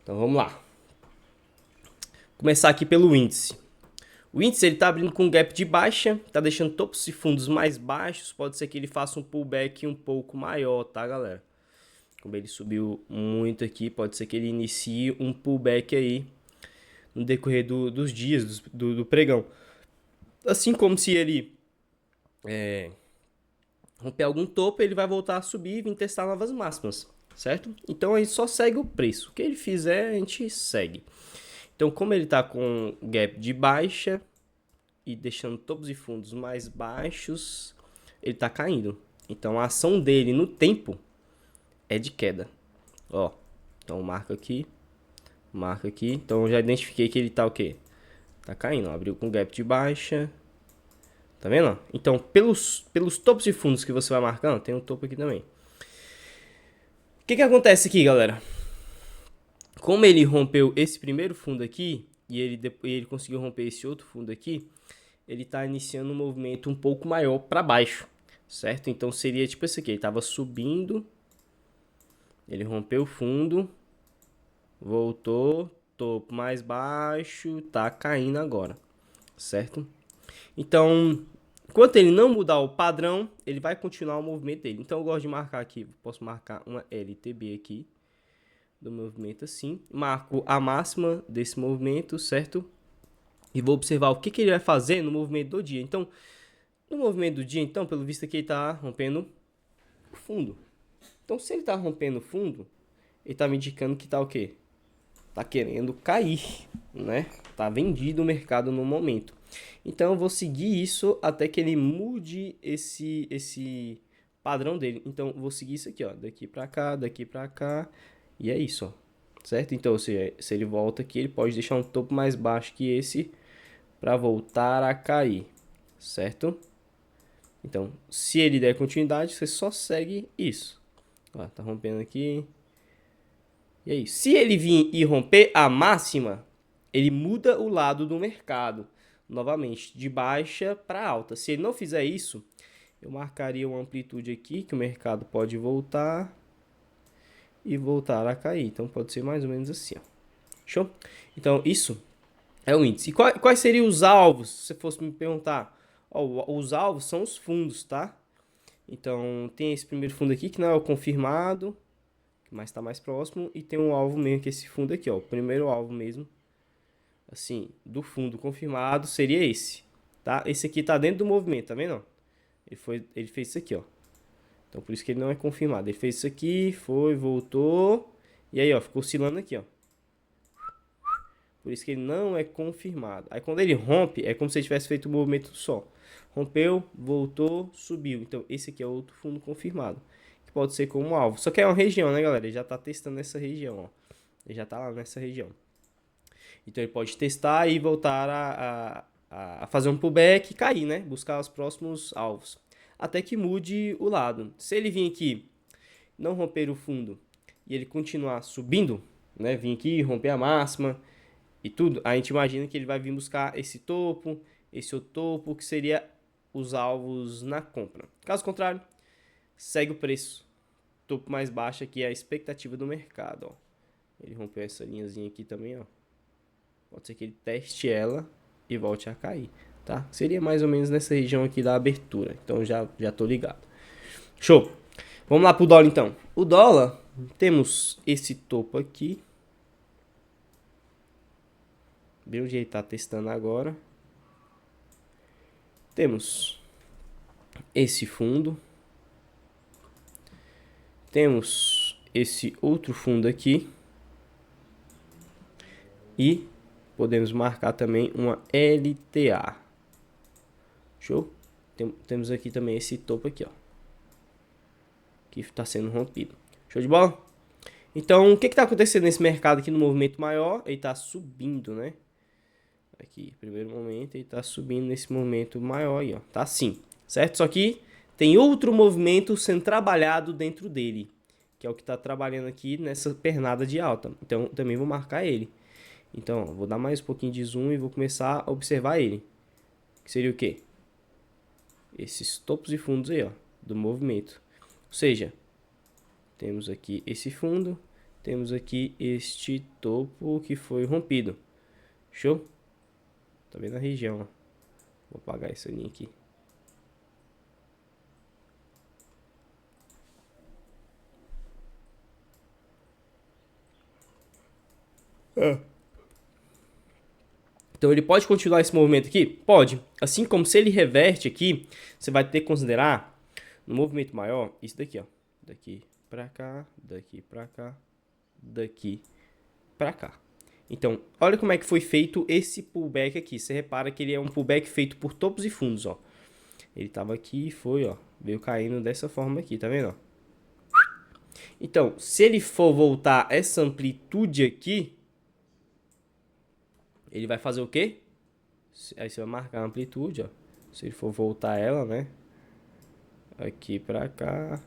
Então vamos lá. Começar aqui pelo índice. O índice ele está abrindo com um gap de baixa, está deixando topos e fundos mais baixos. Pode ser que ele faça um pullback um pouco maior, tá, galera? Como ele subiu muito aqui, pode ser que ele inicie um pullback aí no decorrer dos dias do pregão. Assim como se ele romper algum topo, ele vai voltar a subir e vir testar novas máximas, certo? Então a gente só segue o preço. O que ele fizer, a gente segue. Então, como ele está com gap de baixa e deixando topos e fundos mais baixos, ele está caindo. Então, a ação dele no tempo é de queda. Ó, então marca aqui, marca aqui. Então, eu já identifiquei que ele está o quê? Tá caindo, ó. Abriu com gap de baixa. Tá vendo? Então, pelos topos e fundos que você vai marcando, tem um topo aqui também. O que acontece aqui, galera? Como ele rompeu esse primeiro fundo aqui e ele conseguiu romper esse outro fundo aqui, ele está iniciando um movimento um pouco maior para baixo, certo? Então seria tipo esse aqui, ele estava subindo, ele rompeu o fundo, voltou, topo mais baixo, tá caindo agora, certo? Então, enquanto ele não mudar o padrão, ele vai continuar o movimento dele. Então eu gosto de marcar aqui, posso marcar uma LTB aqui, do movimento assim, marco a máxima desse movimento, certo? E vou observar o que ele vai fazer no movimento do dia. Então, no movimento do dia, então, pelo visto aqui, ele está rompendo o fundo. Então, se ele está rompendo o fundo, ele está me indicando que está o quê? Está querendo cair, né? Está vendido o mercado no momento. Então, eu vou seguir isso até que ele mude esse padrão dele. Então, eu vou seguir isso aqui, ó, daqui para cá, e é isso, ó, certo? Então, se ele volta aqui, ele pode deixar um topo mais baixo que esse para voltar a cair, certo? Então, se ele der continuidade, você só segue isso. Ó, tá rompendo aqui. E é isso. Se ele vir e romper a máxima, ele muda o lado do mercado. Novamente, de baixa para alta. Se ele não fizer isso, eu marcaria uma amplitude aqui, que o mercado pode voltar e voltar a cair. Então, pode ser mais ou menos assim, ó. Show? Então, isso é o índice. E quais seriam os alvos, se você fosse me perguntar? Ó, os alvos são os fundos, tá? Então, tem esse primeiro fundo aqui, que não é o confirmado, mas está mais próximo. E tem um alvo mesmo, que é esse fundo aqui, ó. O primeiro alvo mesmo, assim, do fundo confirmado seria esse, tá? Esse aqui tá dentro do movimento, tá vendo? Ele fez isso aqui, ó. Então, por isso que ele não é confirmado. Ele fez isso aqui, foi, voltou. E aí, ó, ficou oscilando aqui, ó. Por isso que ele não é confirmado. Aí quando ele rompe, é como se ele tivesse feito um movimento só. Rompeu, voltou, subiu. Então esse aqui é outro fundo confirmado, que pode ser como alvo. Só que é uma região, né, galera? Ele já está testando nessa região, ó. Ele já está lá nessa região. Então ele pode testar e voltar a fazer um pullback e cair, né? Buscar os próximos alvos. Até que mude o lado. Se ele vir aqui, não romper o fundo e ele continuar subindo, né? Vir aqui, romper a máxima e tudo, a gente imagina que ele vai vir buscar esse topo, esse outro topo, que seria os alvos na compra. Caso contrário, segue o preço. Topo mais baixo aqui é a expectativa do mercado, ó. Ele rompeu essa linhazinha aqui também, ó. Pode ser que ele teste ela e volte a cair, tá? Seria mais ou menos nessa região aqui da abertura. Então já tô ligado. Show. Vamos lá pro dólar então. O dólar, temos esse topo aqui. Bem onde ele está testando agora. Temos esse fundo. Temos esse outro fundo aqui. E podemos marcar também uma LTA. Show? Temos aqui também esse topo aqui, ó. Que está sendo rompido. Show de bola? Então, o que está acontecendo nesse mercado aqui no movimento maior? Ele está subindo, né? Aqui, primeiro momento, ele está subindo nesse momento maior aí, ó. Tá assim, certo? Só que tem outro movimento sendo trabalhado dentro dele, que é o que está trabalhando aqui nessa pernada de alta. Então, também vou marcar ele. Então, ó, vou dar mais um pouquinho de zoom e vou começar a observar ele. Que seria o quê? Esses topos e fundos aí, ó, do movimento. Ou seja, temos aqui esse fundo, temos aqui este topo que foi rompido. Show? Tá vendo a região, ó. Vou apagar essa linha aqui. Então ele pode continuar esse movimento aqui? Pode. Assim como se ele reverte aqui, você vai ter que considerar no movimento maior isso daqui, ó. Daqui pra cá, daqui pra cá, daqui pra cá. Então, olha como é que foi feito esse pullback aqui. Você repara que ele é um pullback feito por topos e fundos, ó. Ele tava aqui e foi, ó. Veio caindo dessa forma aqui, tá vendo, ó? Então, se ele for voltar essa amplitude aqui, ele vai fazer o quê? Aí você vai marcar a amplitude, ó. Se ele for voltar ela, né? Aqui pra cá.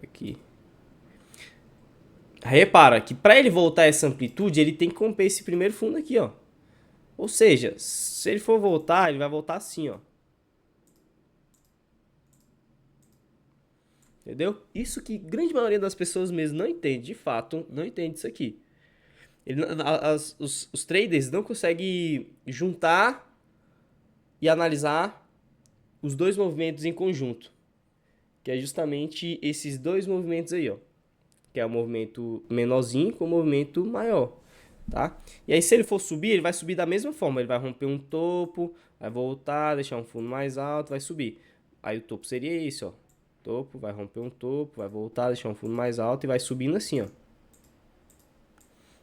Aqui. Repara que para ele voltar essa amplitude, ele tem que romper esse primeiro fundo aqui, ó. Ou seja, se ele for voltar, ele vai voltar assim, ó. Entendeu? Isso que grande maioria das pessoas mesmo não entende, de fato, não entende isso aqui. Os traders não conseguem juntar e analisar os dois movimentos em conjunto. Que é justamente esses dois movimentos aí, ó. Que é o movimento menorzinho com o movimento maior, tá? E aí se ele for subir, ele vai subir da mesma forma. Ele vai romper um topo, vai voltar, deixar um fundo mais alto, vai subir. Aí o topo seria esse, ó. Topo, vai romper um topo, vai voltar, deixar um fundo mais alto e vai subindo assim, ó.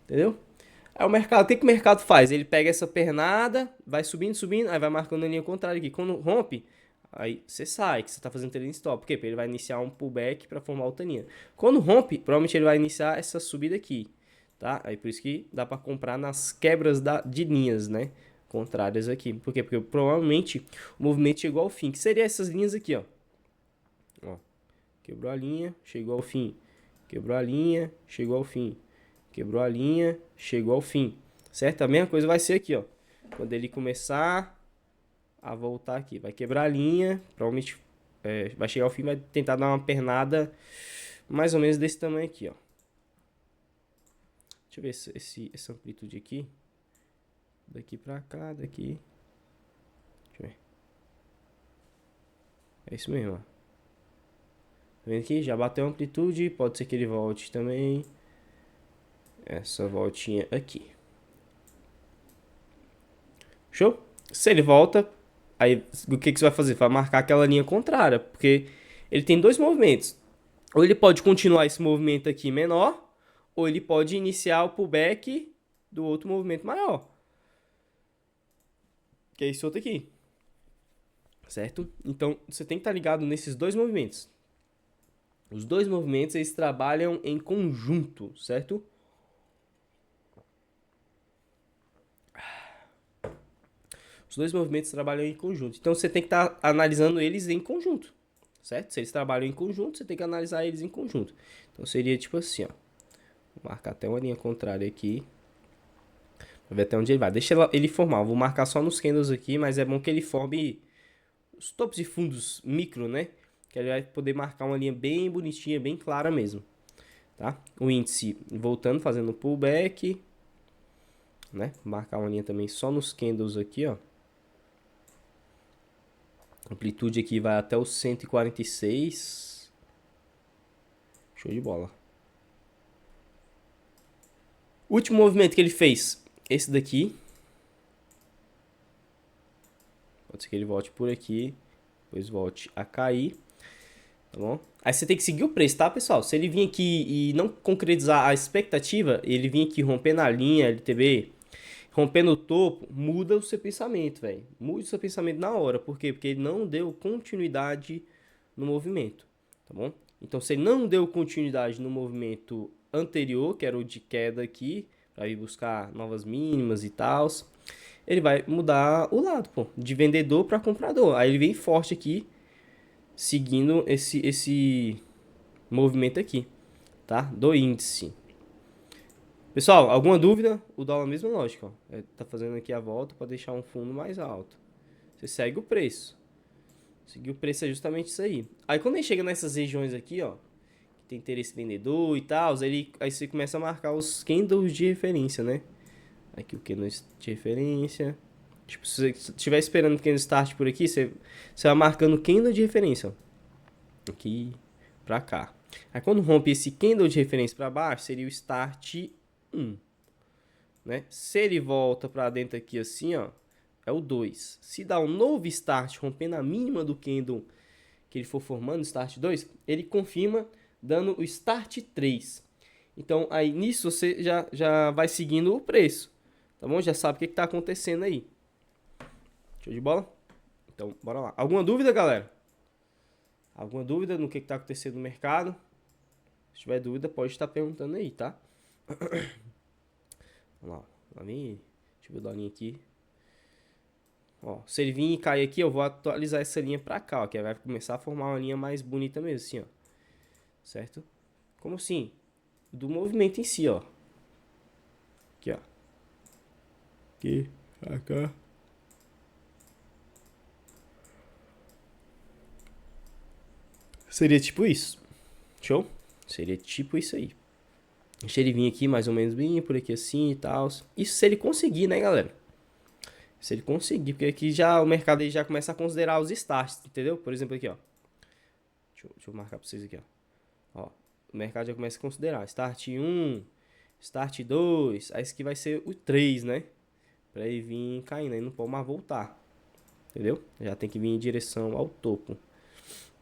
Entendeu? Aí o mercado, o que o mercado faz? Ele pega essa pernada, vai subindo, subindo, aí vai marcando a linha contrária aqui. Quando rompe, aí você sai, que você está fazendo trading stop. Por quê? Porque ele vai iniciar um pullback para formar outra linha. Quando rompe, provavelmente ele vai iniciar essa subida aqui, tá? Aí por isso que dá para comprar nas quebras de linhas, né? Contrárias aqui. Por quê? Porque provavelmente o movimento chegou ao fim, que seria essas linhas aqui, ó. Ó, quebrou a linha, chegou ao fim. Quebrou a linha, chegou ao fim. Quebrou a linha, chegou ao fim. Certo? A mesma coisa vai ser aqui, ó. Quando ele começar a voltar aqui, vai quebrar a linha, provavelmente vai chegar ao fim, vai tentar dar uma pernada mais ou menos desse tamanho aqui, ó. Deixa eu ver essa amplitude aqui. Daqui pra cá, daqui. Deixa eu ver. É isso mesmo, ó. Tá vendo aqui? Já bateu a amplitude, pode ser que ele volte também. Essa voltinha aqui. Show? Se ele volta, aí o que você vai fazer? Vai marcar aquela linha contrária, porque ele tem dois movimentos. Ou ele pode continuar esse movimento aqui menor, ou ele pode iniciar o pullback do outro movimento maior. Que é esse outro aqui. Certo? Então, você tem que estar ligado nesses dois movimentos. Os dois movimentos, eles trabalham em conjunto, certo? Os dois movimentos trabalham em conjunto. Então, você tem que estar analisando eles em conjunto, certo? Se eles trabalham em conjunto, você tem que analisar eles em conjunto. Então, seria tipo assim, ó. Vou marcar até uma linha contrária aqui. Pra ver até onde ele vai. Deixa ele formar. Eu vou marcar só nos candles aqui, mas é bom que ele forme os topos e fundos micro, né? Que ele vai poder marcar uma linha bem bonitinha, bem clara mesmo. Tá? O índice voltando, fazendo pullback. Né? Marcar uma linha também só nos candles aqui, ó. Amplitude aqui vai até os 146. Show de bola. Último movimento que ele fez. Esse daqui. Pode ser que ele volte por aqui. Depois volte a cair. Tá bom? Aí você tem que seguir o preço, tá, pessoal? Se ele vir aqui e não concretizar a expectativa, ele vir aqui rompendo a linha LTB, rompendo o topo, muda o seu pensamento, velho. Muda o seu pensamento na hora. Por quê? Porque ele não deu continuidade no movimento, tá bom? Então, se ele não deu continuidade no movimento anterior, que era o de queda aqui, para ir buscar novas mínimas e tal, ele vai mudar o lado, pô, de vendedor para comprador. Aí ele vem forte aqui, seguindo esse movimento aqui, tá? Do índice. Pessoal, alguma dúvida? O dólar, mesma lógica, ó. Tá fazendo aqui a volta para deixar um fundo mais alto. Você segue o preço. Seguir o preço é justamente isso aí. Aí quando ele chega nessas regiões aqui, ó, tem interesse vendedor e tal, aí você começa a marcar os candles de referência, né? Aqui o candle de referência. Tipo, se você estiver esperando o candle start por aqui, você vai marcando o candle de referência, ó. Aqui pra cá. Aí quando rompe esse candle de referência para baixo, seria o start 1, né? Se ele volta para dentro aqui assim, ó, é o 2. Se dá um novo start rompendo a mínima do candle que ele for formando, start 2, ele confirma dando o start 3. Então aí nisso você já vai seguindo o preço, tá bom? Já sabe o que está acontecendo aí. Show de bola? Então bora lá. Alguma dúvida, galera? Alguma dúvida no que está acontecendo no mercado? Se tiver dúvida, pode estar perguntando aí, tá? Vamos lá. Deixa eu ver o dolinho aqui. Ó, se ele vir e cair aqui, eu vou atualizar essa linha pra cá, ó. Que vai começar a formar uma linha mais bonita mesmo, assim, ó. Certo? Como assim? Do movimento em si, ó. Aqui, ó. Aqui, cá. Seria tipo isso. Show? Seria tipo isso aí. Deixa ele vir aqui mais ou menos bem por aqui assim e tal. Isso se ele conseguir, né, galera? Se ele conseguir, porque aqui já o mercado aí já começa a considerar os starts, entendeu? Por exemplo aqui, ó. Deixa eu marcar pra vocês aqui, ó. Ó, o mercado já começa a considerar start 1, start 2, aí esse aqui vai ser o 3, né? Pra ele vir caindo, aí não pode mais voltar. Entendeu? Já tem que vir em direção ao topo.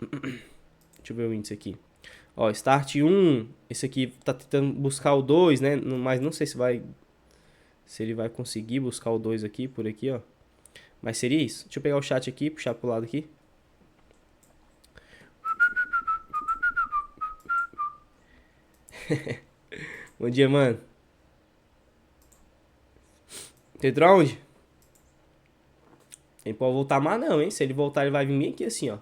Deixa eu ver o índice aqui. Ó, start 1, esse aqui tá tentando buscar o 2, né? Mas não sei se ele vai conseguir buscar o 2 aqui, por aqui, ó. Mas seria isso. Deixa eu pegar o chat aqui, puxar pro lado aqui. Bom dia, mano. Entrou onde? Ele pode voltar mais não, hein? Se ele voltar, ele vai vir bem aqui assim, ó.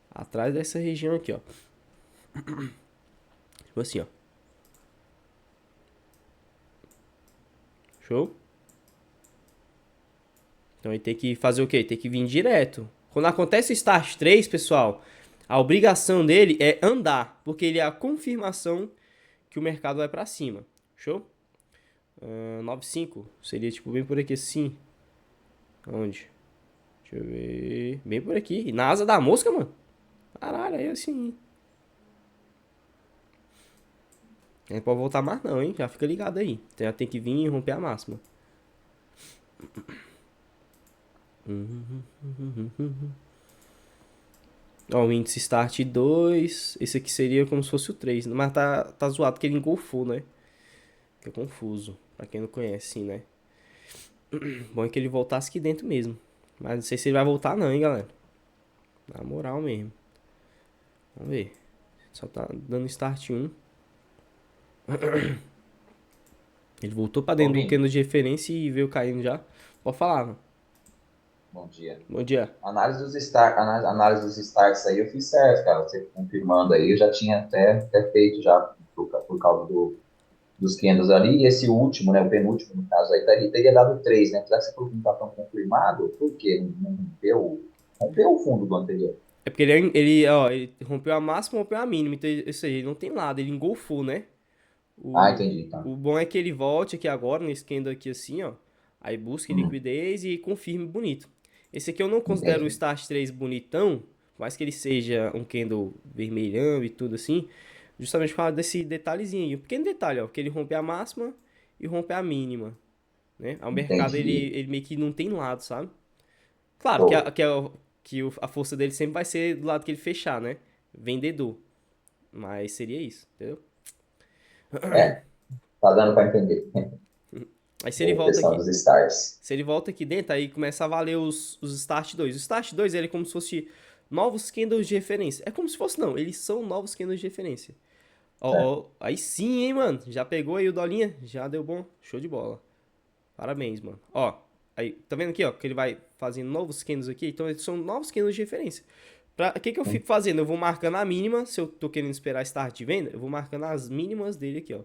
Atrás dessa região aqui, ó. Tipo assim, ó. Show? Então ele tem que fazer o quê? Tem que vir direto. Quando acontece o start 3, pessoal, a obrigação dele é andar, porque ele é a confirmação que o mercado vai pra cima. Show? 9,5 seria tipo bem por aqui assim. Onde? Deixa eu ver. Bem por aqui. Na asa da mosca, mano. Caralho, aí assim. Não pode voltar mais não, hein? Já fica ligado aí. Já tem que vir e romper a máxima. Ó, o índice start 2. Esse aqui seria como se fosse o 3. Mas tá zoado porque ele engolfou, né? Fica confuso. Pra quem não conhece, sim, né? Bom é que ele voltasse aqui dentro mesmo. Mas não sei se ele vai voltar não, hein, galera. Na moral mesmo. Vamos ver. Só tá dando start 1. Ele voltou pra dentro do candle de referência e veio caindo já. Pode falar, mano. Bom dia. Bom dia. Análise dos starts aí eu fiz certo, cara. Você confirmando aí, eu já tinha até feito já por causa dos candles ali. E esse último, né, o penúltimo no caso aí, teria dado 3, né? Apesar que você falou que não está tão confirmado, por quê? Não rompeu o fundo do anterior. É porque ele rompeu a máxima, rompeu a mínima. Então, isso aí, ele não tem lado, ele engolfou, né? Ah, O, entendi, tá. o bom é que ele volte aqui agora, nesse candle aqui assim, ó. Aí busque Uhum, liquidez e confirme bonito. Esse aqui eu não considero o entendi. Start 3 bonitão, por mais que ele seja um candle vermelhão e tudo assim, justamente por causa desse detalhezinho. Um pequeno detalhe, ó, que ele rompe a máxima e rompe a mínima, né? Ao mercado Entendi. ele meio que não tem lado, sabe? Claro que, Show. a força dele sempre vai ser do lado que ele fechar, né? Vendedor. Mas seria isso, entendeu? É, tá dando para entender. Aí se ele Boa volta questão aqui, dos starts. se ele volta aqui dentro, aí começa a valer os Start 2. O Start 2 ele é como se fosse novos candles de referência. É como se fosse, não, eles são novos candles de referência. Ó, É. ó, aí sim, hein, mano. Já pegou aí o dolinha? Já deu bom. Show de bola. Parabéns, mano. Ó, aí, tá vendo aqui, ó, que ele vai fazendo novos candles aqui? Então, eles são novos candles de referência. O que que eu fico fazendo? Eu vou marcando a mínima, se eu tô querendo esperar start de venda, eu vou marcando as mínimas dele aqui, ó.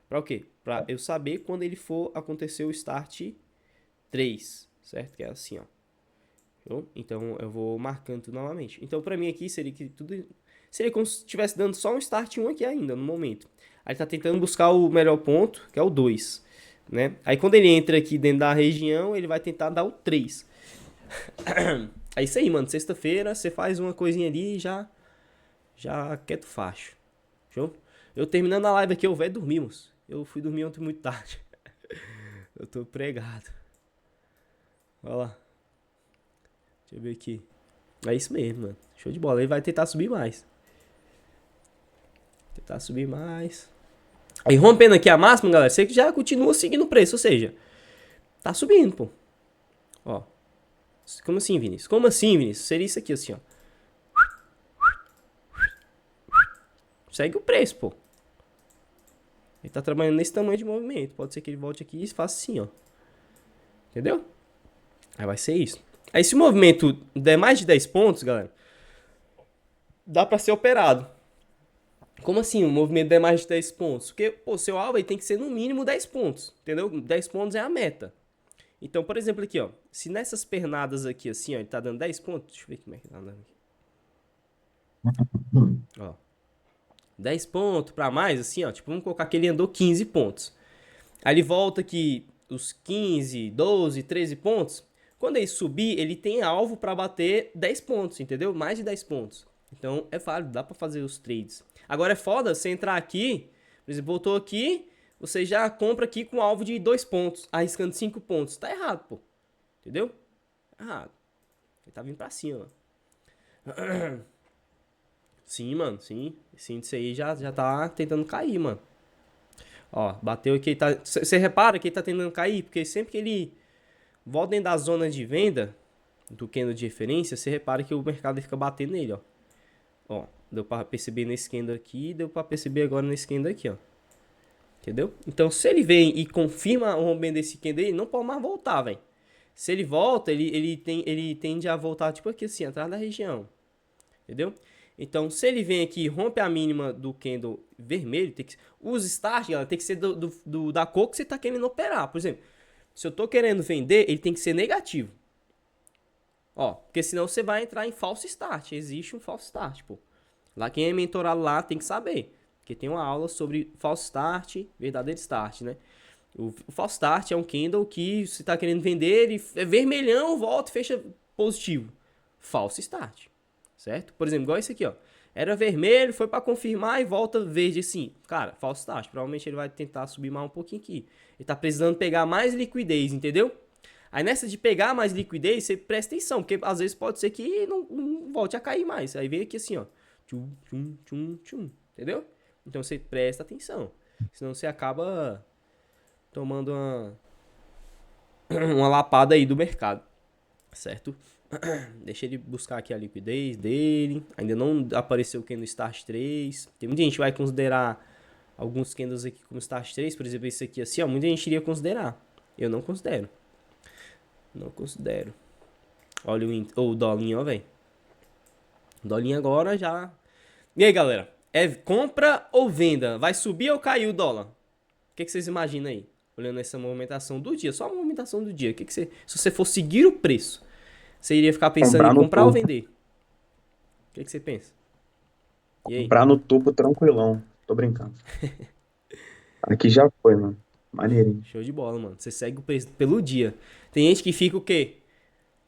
Pra o quê? Pra eu saber quando ele for acontecer o start 3, certo? Que é assim, ó. Então, eu vou marcando tudo novamente. Então, pra mim aqui, seria que tudo seria como se estivesse dando só um start 1 aqui ainda, no momento. Aí ele tá tentando buscar o melhor ponto, que é o 2, né? Aí quando ele entra aqui dentro da região, ele vai tentar dar o 3. É isso aí, mano. Sexta-feira, você faz uma coisinha ali e já quieto facho. Show? Eu terminando a live aqui, eu velho dormir, moço. Eu fui dormir ontem muito tarde. Eu tô pregado. Olha lá. Deixa eu ver aqui. É isso mesmo, mano. Show de bola. Ele vai tentar subir mais. Tentar subir mais. Aí rompendo aqui a máxima, galera, você que já continua seguindo o preço, ou seja, tá subindo, pô. Ó. Como assim, Vinícius? Como assim, Vinícius? Seria isso aqui, assim, ó. Segue o preço, pô. Ele tá trabalhando nesse tamanho de movimento. Pode ser que ele volte aqui e faça assim, ó. Entendeu? Aí vai ser isso. Aí se o movimento der mais de 10 pontos, galera, dá pra ser operado. Como assim o movimento der mais de 10 pontos? Porque, pô, seu alvo aí tem que ser no mínimo 10 pontos, entendeu? 10 pontos é a meta. Então, por exemplo, aqui, ó. Se nessas pernadas aqui, assim, ó, ele tá dando 10 pontos. Deixa eu ver como é que tá dando aqui. Ó. 10 pontos pra mais, assim, ó. Tipo, vamos colocar que ele andou 15 pontos. Aí ele volta aqui os 15, 12, 13 pontos. Quando ele subir, ele tem alvo pra bater 10 pontos, entendeu? Mais de 10 pontos. Então, é válido, dá pra fazer os trades. Agora é foda você entrar aqui, por exemplo, voltou aqui, você já compra aqui com alvo de 2 pontos, arriscando 5 pontos. Tá errado, pô. Entendeu? Errado. Ele tá vindo pra cima. Sim, mano, sim. Esse índice aí já tá tentando cair, mano. Ó, bateu aqui, tá. Você repara que ele tá tentando cair, porque sempre que ele volta dentro da zona de venda do candle de referência, você repara que o mercado fica batendo nele, ó. Ó, deu pra perceber nesse candle aqui, deu pra perceber agora nesse candle aqui, ó. Entendeu? Então, se ele vem e confirma o rompimento desse candle aí, não pode mais voltar, velho. Se ele volta, ele tende a voltar, tipo aqui assim, atrás da região. Entendeu? Então, se ele vem aqui e rompe a mínima do candle vermelho, tem que, os start, galera, tem que ser da cor que você tá querendo operar. Por exemplo, se eu tô querendo vender, ele tem que ser negativo. Ó, porque senão você vai entrar em falso start. Existe um falso start, pô. Lá quem é mentorado lá tem que saber. Porque tem uma aula sobre falso start, verdadeiro start, né? O false start é um candle que você está querendo vender, ele é vermelhão, volta e fecha positivo. False start, certo? Por exemplo, igual esse aqui, ó. Era vermelho, foi para confirmar e volta verde assim. Cara, false start. Provavelmente ele vai tentar subir mais um pouquinho aqui. Ele tá precisando pegar mais liquidez, entendeu? Aí nessa de pegar mais liquidez, você presta atenção, porque às vezes pode ser que não volte a cair mais. Aí vem aqui assim, ó. Tchum, tchum, tchum, tchum. Entendeu? Então você presta atenção. Senão você acaba tomando uma lapada aí do mercado, certo? Deixa ele buscar aqui a liquidez dele. Ainda não apareceu o candle Start 3. Tem muita gente que vai considerar alguns candles aqui como Start 3. Por exemplo, esse aqui assim, ó. Muita gente iria considerar. Eu não considero. Não considero. Olha o dolinho, ó, velho. O dolinho agora já... E aí, galera? É compra ou venda? Vai subir ou cair o dólar? O que vocês imaginam aí? Olhando essa movimentação do dia, só a movimentação do dia. O que você, se você for seguir o preço, você iria ficar pensando Comprar em no comprar ou topo. vender? O que você pensa? E aí? Comprar no topo tranquilão. Tô brincando. Aqui já foi, mano. Maneirinho. Show de bola, mano. Você segue o preço pelo dia. Tem gente que fica o quê?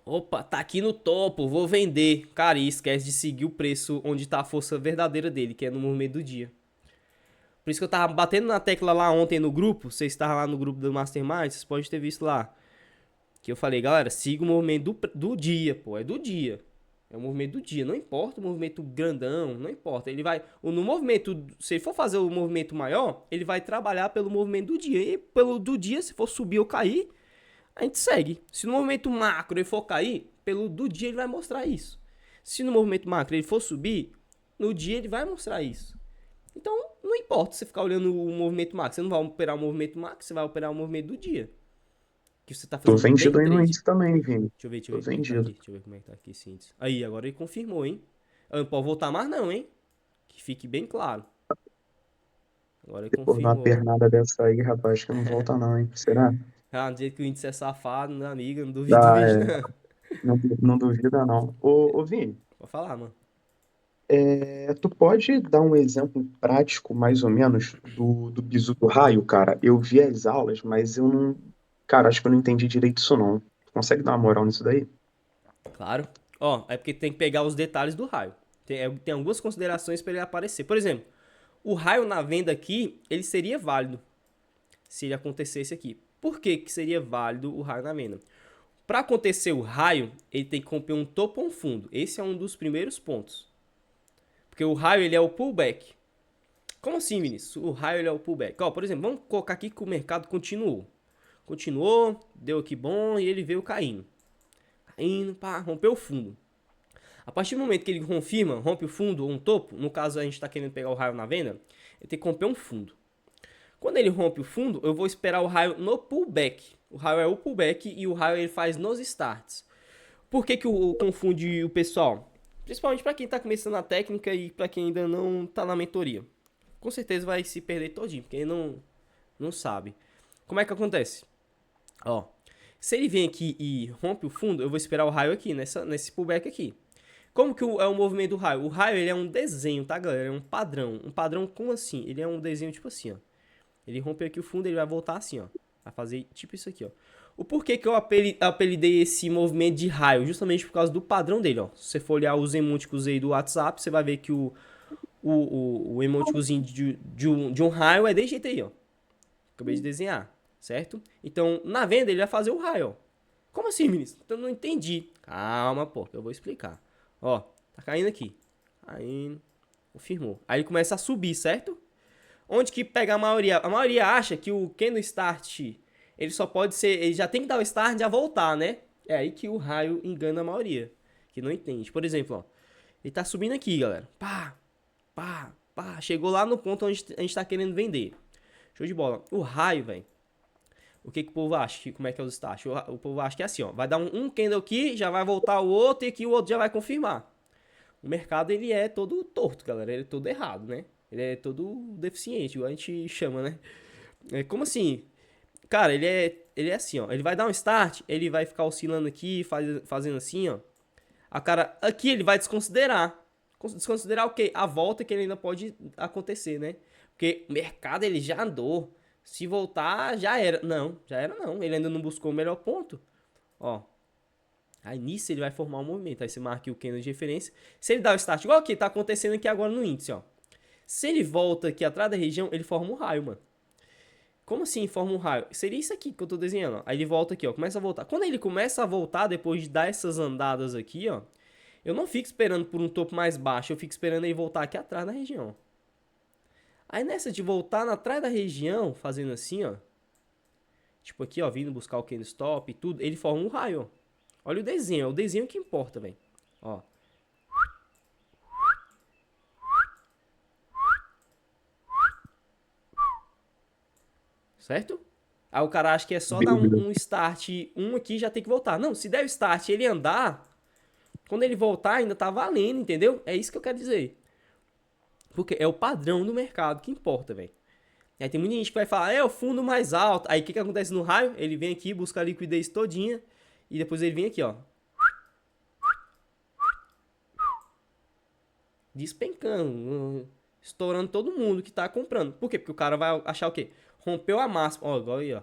Opa, tá aqui no topo, vou vender. Cara, e esquece de seguir o preço onde tá a força verdadeira dele, que é no movimento do dia. Por isso que eu tava batendo na tecla lá ontem no grupo. Vocês estavam lá no grupo do Mastermind, vocês podem ter visto lá. Que eu falei, galera, siga o movimento do dia, pô. É do dia. É o movimento do dia. Não importa o movimento grandão, não importa. Ele vai. No movimento. Se ele for fazer o movimento maior, ele vai trabalhar pelo movimento do dia. E pelo do dia, se for subir ou cair, a gente segue. Se no movimento macro ele for cair, pelo do dia ele vai mostrar isso. Se no movimento macro ele for subir, no dia ele vai mostrar isso. Então, não importa você ficar olhando o movimento macro. Você não vai operar o movimento macro, você vai operar o movimento do dia. Que você tá Tô fazendo day vendido aí no trade. índice também, Vini. Deixa eu Tô ver como é que tá vendido. aqui. Deixa eu ver como é que tá aqui esse índice. Aí, agora ele confirmou, hein? Eu não pode voltar mais não, hein? Que fique bem claro. Agora ele Depois de uma confirmou. pernada dessa aí, rapaz, que não volta não, hein? Será? Ah, no jeito que o índice é safado, meu amigo, eu não duvido Dá, mesmo, é. não. Não, não duvida, não. Ô, Vini, Pode falar, mano. Tu pode dar um exemplo prático, mais ou menos, do bizu do raio, cara? Eu vi as aulas, mas eu não. Cara, acho que eu não entendi direito isso, não. Tu consegue dar uma moral nisso daí? Claro. Ó, é porque tem que pegar os detalhes do raio. Tem algumas considerações para ele aparecer. Por exemplo, o raio na venda aqui, ele seria válido se ele acontecesse aqui. Por que, que seria válido o raio na venda? Para acontecer o raio, ele tem que romper um topo ou um fundo. Esse é um dos primeiros pontos. Porque o raio ele é o pullback. Como assim, Vinícius? O raio ele é o pullback. Ó, por exemplo, vamos colocar aqui que o mercado continuou. Continuou, deu aqui bom e ele veio caindo. Caindo, pá, rompeu o fundo. A partir do momento que ele confirma, rompe o fundo ou um topo, no caso a gente está querendo pegar o raio na venda, ele tem que romper um fundo. Quando ele rompe o fundo, eu vou esperar o raio no pullback. O raio é o pullback e o raio ele faz nos starts. Por que confunde o pessoal? Principalmente para quem está começando a técnica e para quem ainda não está na mentoria. Com certeza vai se perder todinho, porque ele não sabe. Como é que acontece? Ó, se ele vem aqui e rompe o fundo, eu vou esperar o raio aqui, nesse pullback aqui. Como que é o movimento do raio? O raio ele é um desenho, tá, galera? É um padrão. Um padrão como assim? Ele é um desenho tipo assim, ó. Ele rompeu aqui o fundo, ele vai voltar assim, ó. Vai fazer tipo isso aqui, ó. O porquê que eu apelidei esse movimento de raio? Justamente por causa do padrão dele, ó. Se você for olhar os emôticos aí do WhatsApp, você vai ver que o emoticozinho de um raio é desse jeito aí, ó. Acabei de desenhar, certo? Então, na venda, ele vai fazer o raio, ó. Como assim, ministro? Então, não entendi. Calma, pô, que eu vou explicar. Ó, tá caindo aqui. Caindo. Confirmou. Aí ele começa a subir, certo? Onde que pega a maioria? A maioria acha que o candle start, ele só pode ser, ele já tem que dar o start e já voltar, né? É aí que o raio engana a maioria, que não entende. Por exemplo, ó, ele tá subindo aqui, galera. Pá, pá, pá, chegou lá no ponto onde a gente tá querendo vender. Show de bola. O raio, velho. O que que o povo acha? Como é que é os starts? O povo acha que é assim, ó. Vai dar um candle aqui, já vai voltar o outro e aqui o outro já vai confirmar. O mercado, ele é todo torto, galera. Ele é todo errado, né? Ele é todo deficiente, igual a gente chama, né? Como assim? Cara, ele é assim, ó. Ele vai dar um start, ele vai ficar oscilando aqui, fazendo assim, ó. A cara, aqui ele vai desconsiderar. Desconsiderar o quê? A volta que ele ainda pode acontecer, né? Porque o mercado ele já andou. Se voltar, já era. Não, já era não. Ele ainda não buscou o melhor ponto. Ó. Aí nisso ele vai formar um movimento. Aí você marca aqui o candle de referência. Se ele dá o start, igual aqui, tá acontecendo aqui agora no índice, ó. Se ele volta aqui atrás da região, ele forma um raio, mano. Como assim forma um raio? Seria isso aqui que eu tô desenhando, ó. Aí ele volta aqui, ó. Começa a voltar. Quando ele começa a voltar, depois de dar essas andadas aqui, ó. Eu não fico esperando por um topo mais baixo. Eu fico esperando ele voltar aqui atrás da região. Aí nessa de voltar atrás da região, fazendo assim, ó. Tipo aqui, ó. Vindo buscar o candle stop e tudo. Ele forma um raio, ó. Olha o desenho. É o desenho que importa, velho. Ó. Certo? Aí o cara acha que é só dar Beleza. um start, um aqui já tem que voltar. Não, se der o start e ele andar, quando ele voltar ainda tá valendo, entendeu? É isso que eu quero dizer. Porque é o padrão do mercado que importa, velho. Aí tem muita gente que vai falar, é o fundo mais alto. Aí o que, que acontece no raio? Ele vem aqui, busca a liquidez todinha. E depois ele vem aqui, ó. Despencando. Estourando todo mundo que tá comprando. Por quê? Porque o cara vai achar o quê? Rompeu a máxima. Ó, igual aí, ó.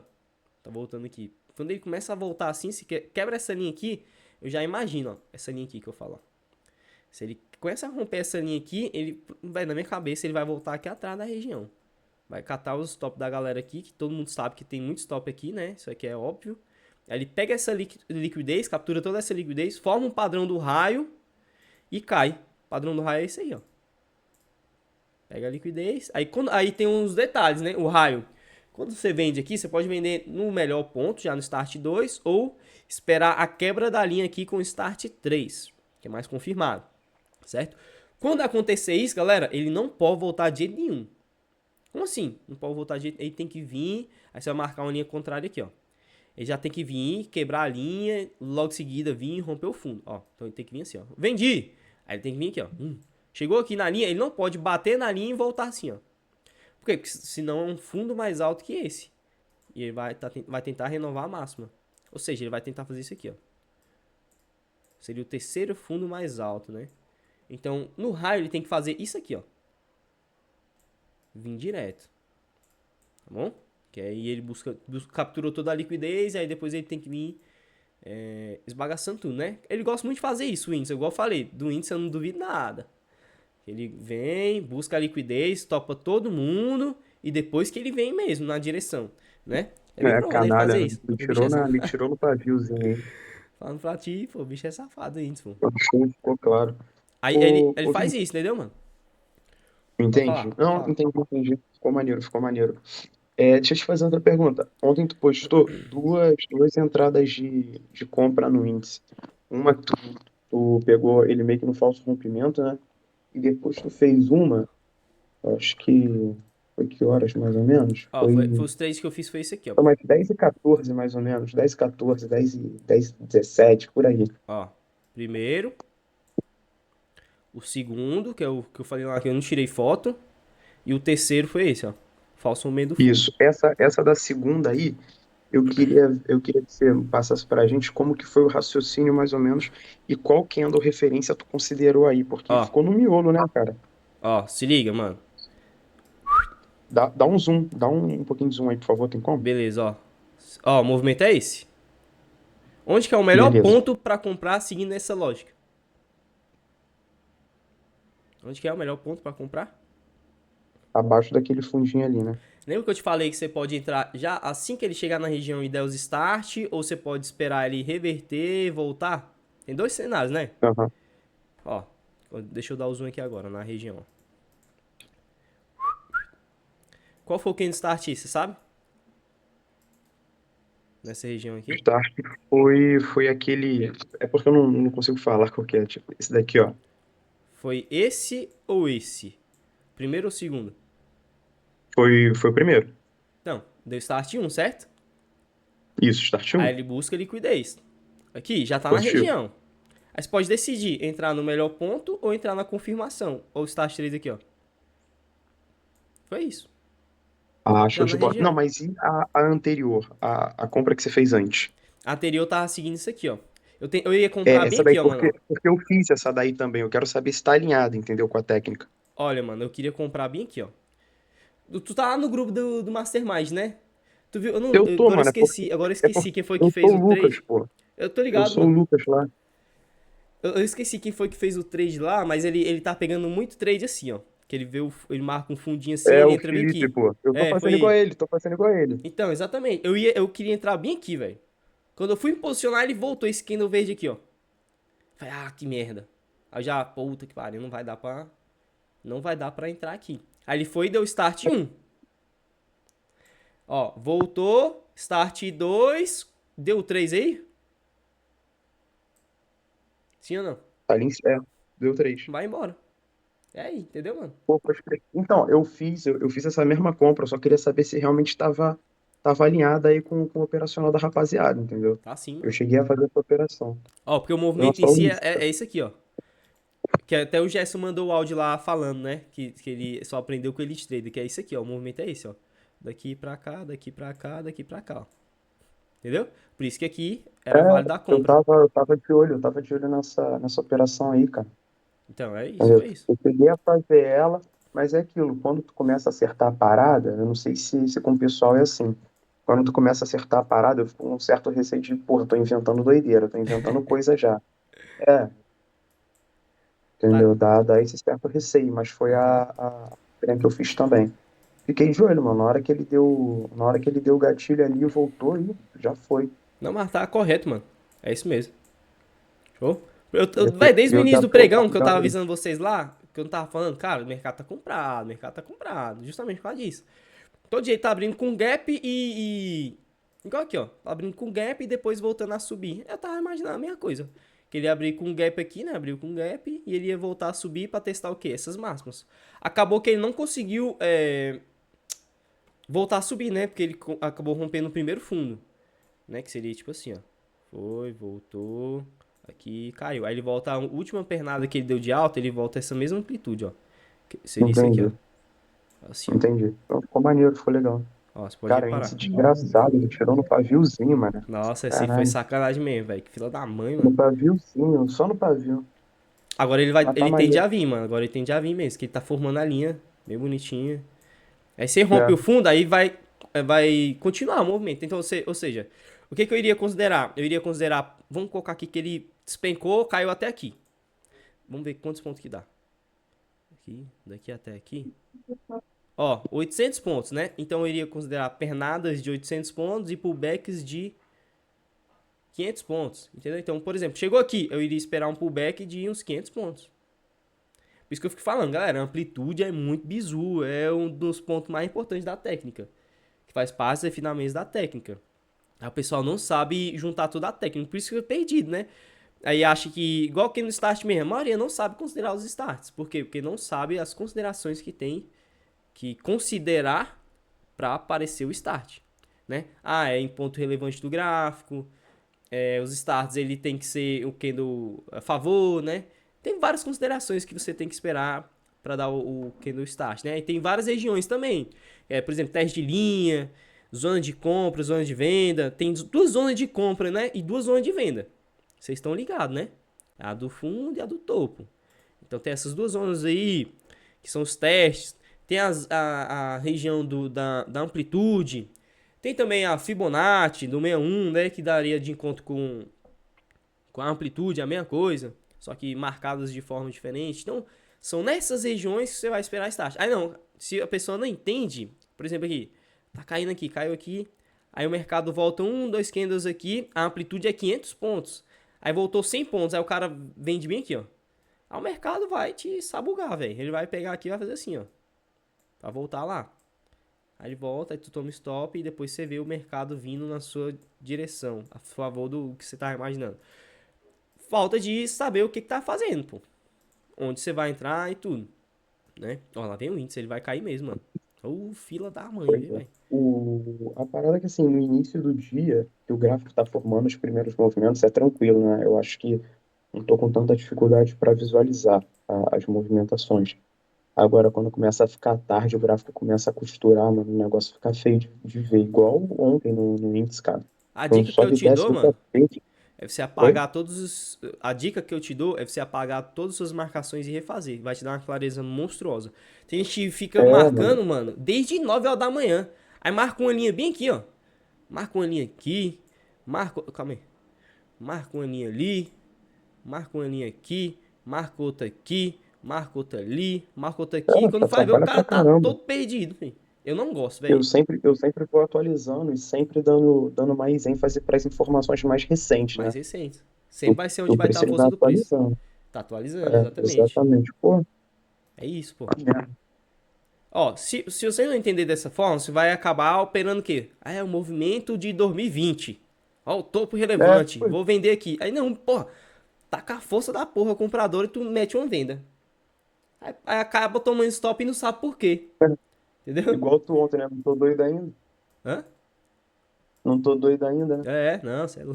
Tá voltando aqui. Quando ele começa a voltar assim, se quebra essa linha aqui, eu já imagino, ó. Essa linha aqui que eu falo, ó. Se ele começa a romper essa linha aqui, ele vai na minha cabeça, ele vai voltar aqui atrás da região. Vai catar os stop da galera aqui, que todo mundo sabe que tem muito stop aqui, né? Isso aqui é óbvio. Aí ele pega essa liquidez, captura toda essa liquidez, forma um padrão do raio e cai. O padrão do raio é esse aí, ó. Pega a liquidez. Aí tem uns detalhes, né? O raio. Quando você vende aqui, você pode vender no melhor ponto, já no start 2, ou esperar a quebra da linha aqui com o start 3, que é mais confirmado, certo? Quando acontecer isso, galera, ele não pode voltar de jeito nenhum. Como assim? Não pode voltar de jeito, ele tem que vir, aí você vai marcar uma linha contrária aqui, ó. Ele já tem que vir, quebrar a linha, logo em seguida vir e romper o fundo, ó. Então ele tem que vir assim, ó. Vendi! Aí ele tem que vir aqui, ó. Chegou aqui na linha, ele não pode bater na linha e voltar assim, ó. Por quê? Porque senão é um fundo mais alto que esse. E ele vai tentar renovar a máxima. Ou seja, ele vai tentar fazer isso aqui, ó. Seria o terceiro fundo mais alto, né? Então, no raio, ele tem que fazer isso aqui, ó. Vir direto. Tá bom? Que aí ele capturou toda a liquidez, aí depois ele tem que vir esbagaçando tudo, né? Ele gosta muito de fazer isso, o índice. Igual eu falei, do índice eu não duvido nada. Ele vem, busca a liquidez, topa todo mundo e depois que ele vem mesmo na direção, né? É bem É, provável ele canalha, fazer né? isso. O bicho é Me safado. tirou no paviozinho aí. Falando pra ti, pô, o bicho é safado, o índice, pô. Ficou claro. Aí ele Ô, faz Vini, isso, entendeu, mano? Pode entende? falar, pode Não, falar. entendi. Ficou maneiro, ficou maneiro. Deixa eu te fazer outra pergunta. Ontem tu postou duas entradas de compra no índice. Uma que tu pegou ele meio que no falso rompimento, né? E depois tu fez uma, acho que foi que horas mais ou menos? Ó, foi Foi os três que eu fiz, foi esse aqui, ó. umas 10h14 mais ou menos. 10h14, 10h17, por aí. Ó, primeiro, o segundo, que é o que eu falei lá que eu não tirei foto, e o terceiro foi esse, ó. Falso meio do fundo. Isso. Essa da segunda aí, eu queria que você passasse para a gente como que foi o raciocínio mais ou menos e qual candle referência tu considerou aí, porque Ó, ficou no miolo, né, cara? ó, se liga, mano. Dá um zoom, dá um pouquinho de zoom aí, por favor, tem como? Beleza, ó. Ó, o movimento é esse. Onde que é o melhor Beleza. ponto pra comprar seguindo essa lógica? Onde que é o melhor ponto pra comprar? Abaixo daquele fundinho ali, né? Lembra que eu te falei que você pode entrar já assim que ele chegar na região e der os start, ou você pode esperar ele reverter e voltar? Tem dois cenários, né? Aham. Ó, deixa eu dar o zoom aqui agora na região. Ó. Qual foi o candle start, você sabe? Nessa região O aqui? start foi aquele. É porque eu não consigo falar qual que é. Tipo, esse daqui, ó. Foi esse ou esse? Primeiro ou segundo? Foi o primeiro. Não, deu start 1, certo? Isso, start Aí 1. ele busca liquidez. Aqui, já tá na Positivo. região. Aí você pode decidir entrar no melhor ponto ou entrar na confirmação. Ou start 3 aqui, ó. Foi isso. Ah, show Já de na bola. Não, região. mas e a anterior? A compra que você fez antes? A anterior tava seguindo isso aqui, ó. Eu ia comprar bem Essa aqui, daí, ó, mano. Ó. porque eu fiz essa daí também. Eu quero saber se tá alinhado, entendeu? Com a técnica. Olha, mano, eu queria comprar bem aqui, ó. Tu tá lá no grupo do Mastermind, né? Tu viu? Eu tô, Agora eu mano, esqueci. Agora eu é esqueci porque quem foi que eu sou fez o o Lucas, trade. pô. Eu tô Eu ligado, sou o mano. Lucas lá. Eu esqueci quem foi que fez o trade lá, mas ele tá pegando muito trade assim, ó. Que ele vê ele marca um fundinho assim, É ele o entra bem Felipe, aqui. pô. Eu tô É, foi fazendo igual a ele. ele, tô fazendo igual a ele. Então, exatamente. Eu queria entrar bem aqui, velho. Quando eu fui me posicionar, ele voltou esse candle verde aqui, ó. Falei, ah, que merda. Aí já, puta que pariu, não vai dar pra entrar aqui. Aí ele foi e deu start 1. Ó, voltou, start 2, deu 3 aí? Sim ou não? Ali, deu 3. Vai embora. É aí, entendeu, mano? Pô, pode crer. Então, eu fiz essa mesma compra, eu só queria saber se realmente estava alinhada aí com o operacional da rapaziada, entendeu? Tá sim, Eu mano. cheguei a fazer essa operação. Ó, porque o Não, movimento em só si isso. é isso aqui, ó. Que até o Gerson mandou o áudio lá falando, né? Que ele só aprendeu com o Elite Trader, que é isso aqui, ó. O movimento é esse, ó. Daqui pra cá, daqui pra cá, daqui pra cá, ó. Entendeu? Por isso que aqui É, era válido a eu compra. tava, eu tava de olho, eu tava de olho nessa operação aí, cara. Então, é isso, Entendeu? foi isso. Eu cheguei a fazer ela, mas é aquilo, quando tu começa a acertar a parada, eu não sei se com o pessoal é assim. Quando tu começa a acertar a parada, eu fico com um certo receio de, pô, eu tô inventando doideira, eu tô inventando coisa já. É, Tá. entendeu? Dá esse certo receio, mas foi Aham. a trem que eu fiz também. Fiquei de olho, mano. Na hora que ele deu o gatilho ali, voltou e já foi. Não, mas tá correto, mano. É isso mesmo. Show? Eu, Véi, desde o eu já início do tô pregão que eu tava guardando. avisando vocês lá, que eu não tava falando, cara, o mercado tá comprado, o mercado tá comprado. Justamente por causa disso. Todo dia ele tá abrindo com gap igual aqui, ó. Tá abrindo com gap e depois voltando a subir. Eu tava imaginando a mesma coisa. Que ele ia abrir com gap aqui, né? Abriu com gap e ele ia voltar a subir pra testar o quê? Essas máximas. Acabou que ele não conseguiu voltar a subir, né? Porque ele acabou rompendo o primeiro fundo. Né? Que seria tipo assim, ó. Foi, voltou. Aqui caiu. Aí ele volta a última pernada que ele deu de alta, ele volta essa mesma amplitude, ó. Que seria isso aqui, ó. Entendi, Assim, ó. entendi. Então ficou maneiro, ficou legal. Ó, você pode Cara, reparar. índice desgraçado, ele tirou no paviozinho, mano. Nossa, esse aí foi Caralho. sacanagem mesmo, velho. Que fila da mãe, No mano. paviozinho, só no pavio. Agora Mas tá ele tende maneiro. a vir, mano. Agora ele tende a vir mesmo, que ele tá formando a linha bem bonitinha. Aí você rompe É, o fundo, aí vai continuar o movimento. Então, ou seja, o que que eu iria considerar? Eu iria considerar, vamos colocar aqui que ele despencou, caiu até aqui. Vamos ver quantos pontos que dá. Aqui, daqui até aqui. Ó, 800 pontos, né? Então eu iria considerar pernadas de 800 pontos e pullbacks de 500 pontos, entendeu? Então, por exemplo, chegou aqui, eu iria esperar um pullback de uns 500 pontos. Por isso que eu fico falando, galera, a amplitude é muito bizu, é um dos pontos mais importantes da técnica, que faz parte dos refinamentos da técnica. Aí o pessoal não sabe juntar toda a técnica, por isso que eu perdido, né? Aí acha que, igual que no start mesmo, a maioria não sabe considerar os starts. Por quê? Porque não sabe as considerações que tem que considerar para aparecer o start, né? Ah, é em ponto relevante do gráfico, os starts ele tem que ser o candle a favor, né? Tem várias considerações que você tem que esperar para dar o candle start, né? E tem várias regiões também, por exemplo, teste de linha, zona de compra, zona de venda. Tem duas zonas de compra, né? E duas zonas de venda. Vocês estão ligados, né? A do fundo e a do topo. Então tem essas duas zonas aí, que são os testes. Tem a região da amplitude. Tem também a Fibonacci do 61, né? Que daria de encontro com a amplitude, a mesma coisa. Só que marcadas de forma diferente. Então, são nessas regiões que você vai esperar a start. Aí não, se a pessoa não entende, por exemplo aqui, tá caindo aqui, caiu aqui. Aí o mercado volta dois candles aqui, a amplitude é 500 pontos. Aí voltou 100 pontos, aí o cara vende bem aqui, ó. Aí o mercado vai te sabugar, velho. Ele vai pegar aqui e vai fazer assim, ó. Pra voltar lá. Aí ele volta, aí tu toma stop e depois você vê o mercado vindo na sua direção, a favor do que você tá imaginando. Falta de saber o que tá fazendo, pô. Onde você vai entrar e tudo, né? Ó, lá vem o índice, ele vai cair mesmo, mano. Fila da mãe, pois viu, é. velho? A parada é que, assim, no início do dia, que o gráfico está formando os primeiros movimentos, é tranquilo, né? Eu acho que não estou com tanta dificuldade para visualizar as movimentações. Agora, quando começa a ficar tarde, o gráfico começa a costurar, mano, o negócio fica feio de ver, igual ontem no índice, cara. A Quando dica que eu sobe e te desce, dou, fica mano, feio. é você Oi? apagar todos os. A dica que eu te dou é você apagar todas as suas marcações e refazer. Vai te dar uma clareza monstruosa. Tem gente que fica É, mano. marcando, mano, desde 9 horas da manhã. Aí marca uma linha bem aqui, ó. Marca uma linha aqui. Marca. Calma aí. Marca uma linha ali. Marca uma linha aqui. Marca outra aqui. Marca outra ali. Marca outra aqui. Quando vai ver, o Atrapalha cara pra tá caramba. todo perdido, filho. Eu não gosto, Eu velho. sempre, eu sempre vou atualizando e sempre dando mais ênfase para as informações mais recentes, Mais né? recente. Sempre Eu, vai ser onde eu vai estar a preciso força estar do preço. atualizando. Tá atualizando, É, exatamente. exatamente. Pô, É isso, pô. é. Ó, se você não entender dessa forma, você vai acabar operando o quê? Ah, é o movimento de 2020. Ó, o topo É, relevante. pô, Vou vender aqui. Aí não, porra, tá com a força da porra comprador e tu mete uma venda. Aí acaba tomando stop e não sabe por quê. Entendeu? igual tu ontem, né? Não tô doido ainda. Hã? Não tô doido ainda, né? Não, sei lá.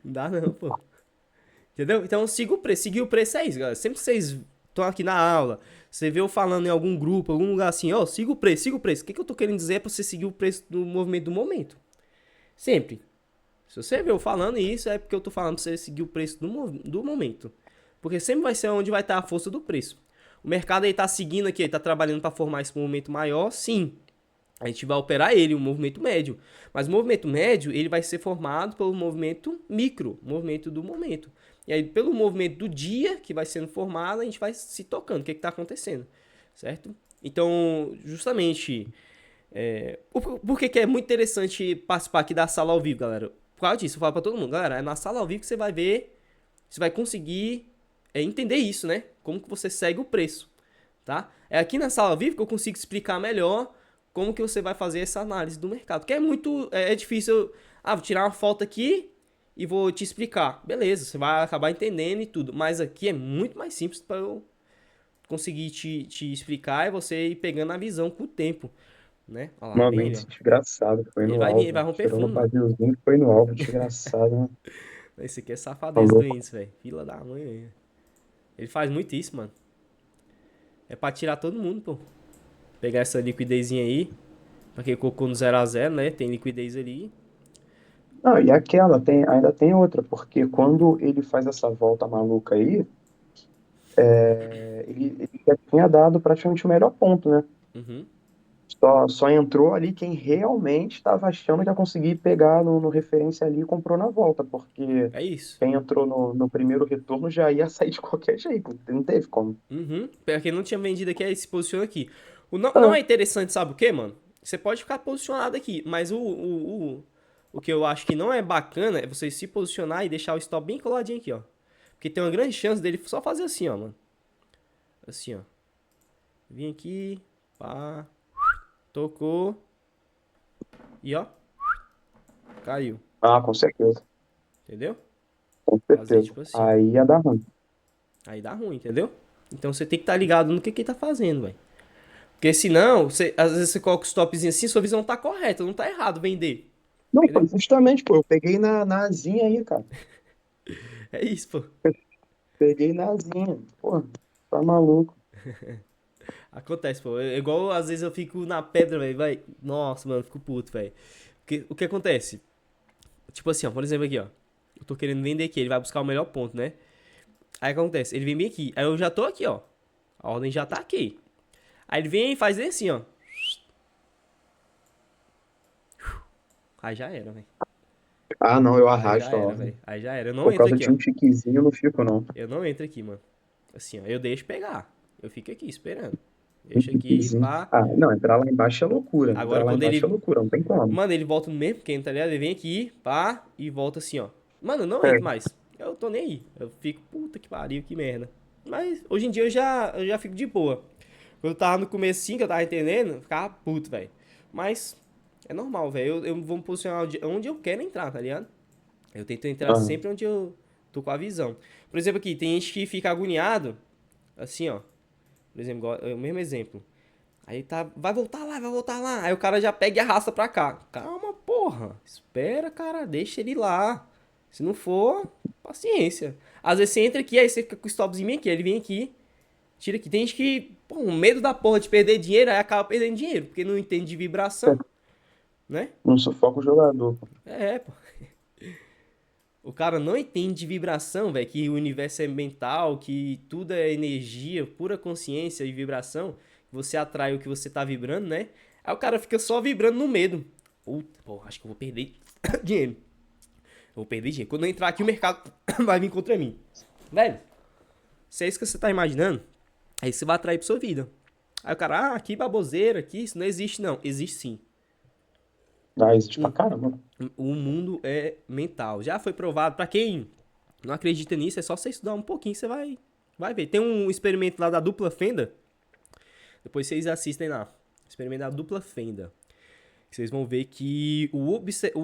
Não dá não, pô. Entendeu? Então siga o preço. Seguir o preço é isso, galera. Sempre que vocês estão aqui na aula, você vê eu falando em algum grupo, algum lugar assim, ó, siga o preço, siga o preço. O que, que eu tô querendo dizer é pra você seguir o preço do movimento do momento. Sempre. Se você vê eu falando isso, é porque eu tô falando pra você seguir o preço do momento. Porque sempre vai ser onde vai estar a força do preço. O mercado aí tá seguindo aqui, ele tá trabalhando para formar esse movimento maior, sim. A gente vai operar ele, um movimento médio. Mas o movimento médio, ele vai ser formado pelo movimento micro, movimento do momento. E aí, pelo movimento do dia que vai sendo formado, a gente vai se tocando, o que está acontecendo, certo? Então, justamente, por que é muito interessante participar aqui da sala ao vivo, galera? Por causa disso, eu falo para todo mundo, galera, é na sala ao vivo que você vai ver, você vai conseguir entender isso, né? Como que você segue o preço, tá? É aqui na sala ao vivo que eu consigo explicar melhor como que você vai fazer essa análise do mercado. Porque é difícil, vou tirar uma foto aqui e vou te explicar. Beleza, você vai acabar entendendo e tudo. Mas aqui é muito mais simples para eu conseguir te explicar e você ir pegando a visão com o tempo, né? Olha lá, Mano, vem ele, ó. esse desgraçado foi Ele no vai vir, ele vai alvo. romper Tirou no fundo, mano. paviozinho e foi no alvo. Desgraçado, né? Esse aqui é Tá safadeza do louco. índice, velho. Fila da mãe, velho. Ele faz muito isso, mano. É pra tirar todo mundo, pô. Pegar essa liquidezinha aí. Pra quem colocou no 0 a 0, né? Tem liquidez ali. Não, e aquela, ainda tem outra, porque quando ele faz essa volta maluca aí, ele já tinha dado praticamente o melhor ponto, né? Uhum. Só entrou ali quem realmente estava achando que ia conseguir pegar no referência ali e comprou na volta, porque É isso. quem entrou no primeiro retorno já ia sair de qualquer jeito, não teve como. Uhum. Pra quem não tinha vendido aqui, aí se posiciona aqui. Não Ah, é interessante, sabe o quê, mano? Você pode ficar posicionado aqui, mas o que eu acho que não é bacana é você se posicionar e deixar o stop bem coladinho aqui, ó. Porque tem uma grande chance dele só fazer assim, ó, mano. Assim, ó. Vim aqui, pá, tocou e ó, caiu. com certeza, Entendeu? com Fazer certeza. tipo assim. Aí ia dar ruim. Aí dá ruim, entendeu? Então você tem que estar ligado no que tá fazendo, velho. Porque senão, às vezes você coloca o stopzinho assim, sua visão tá correta, não tá errado vender. Não, Entendeu? foi justamente, pô, eu peguei na asinha aí, cara. É isso, pô. Peguei na asinha. Pô, tá maluco. Acontece, pô. É igual às vezes eu fico na pedra, velho. Vai. Nossa, mano, eu fico puto, velho. O que acontece? Tipo assim, ó, por exemplo aqui, ó. Eu tô querendo vender aqui, ele vai buscar o melhor ponto, né? Aí o que acontece? Ele vem bem aqui. Aí eu já tô aqui, ó. A ordem já tá aqui. Aí ele vem e faz assim, ó. Aí já era, velho. Ah, não, eu Aí já arrasto a era, ordem. velho. Aí já era. Eu não Por entro causa aqui, de ó. um tiquezinho, eu não fico, não. Eu não entro aqui, mano. Assim, ó. Eu deixo pegar. Eu fico aqui esperando. Um Deixa aqui, tiquezinho. pá. Ah, não, entrar lá embaixo é loucura. Agora Entrar lá quando embaixo é ele. loucura, não tem como. Mano, ele volta no mesmo quem, tá ligado? Ele vem aqui, pá, e volta assim, ó. Mano, eu não entro É. mais. Eu tô nem aí. Eu fico, puta que pariu, que merda. Mas hoje em dia eu já fico de boa. Quando eu tava no começo assim, que eu tava entendendo, eu ficava puto, velho. Mas é normal, velho. Eu vou me posicionar onde eu quero entrar, tá ligado? Eu tento entrar Ah, sempre onde eu tô com a visão. Por exemplo, aqui, tem gente que fica agoniado, assim, ó. Por exemplo, o mesmo exemplo. Aí tá, vai voltar lá, vai voltar lá. Aí o cara já pega e arrasta pra cá. Calma, porra. Espera, cara, deixa ele lá. Se não for, paciência. Às vezes você entra aqui, aí você fica com o stopzinho aqui, aí ele vem aqui, tira aqui. Tem gente que, pô, um medo da porra de perder dinheiro, aí acaba perdendo dinheiro, porque não entende de vibração, né? não sufoca o jogador, pô. Pô. O cara não entende de vibração, velho, que o universo é mental, que tudo é energia, pura consciência e vibração. Você atrai o que você tá vibrando, né? Aí o cara fica só vibrando no medo. Puta, pô, acho que eu vou perder dinheiro. Eu vou perder dinheiro. Quando eu entrar aqui, o mercado vai vir contra mim. Velho, se é isso que você tá imaginando, aí você vai atrair pra sua vida. Aí o cara, que baboseira, aqui, isso não existe não. Existe sim. Ah, existe pra caramba. O mundo é mental. Já foi provado. Pra quem não acredita nisso, é só você estudar um pouquinho, você vai ver. Tem um experimento lá da dupla fenda. Depois vocês assistem lá. Experimento da dupla fenda. Vocês vão ver que o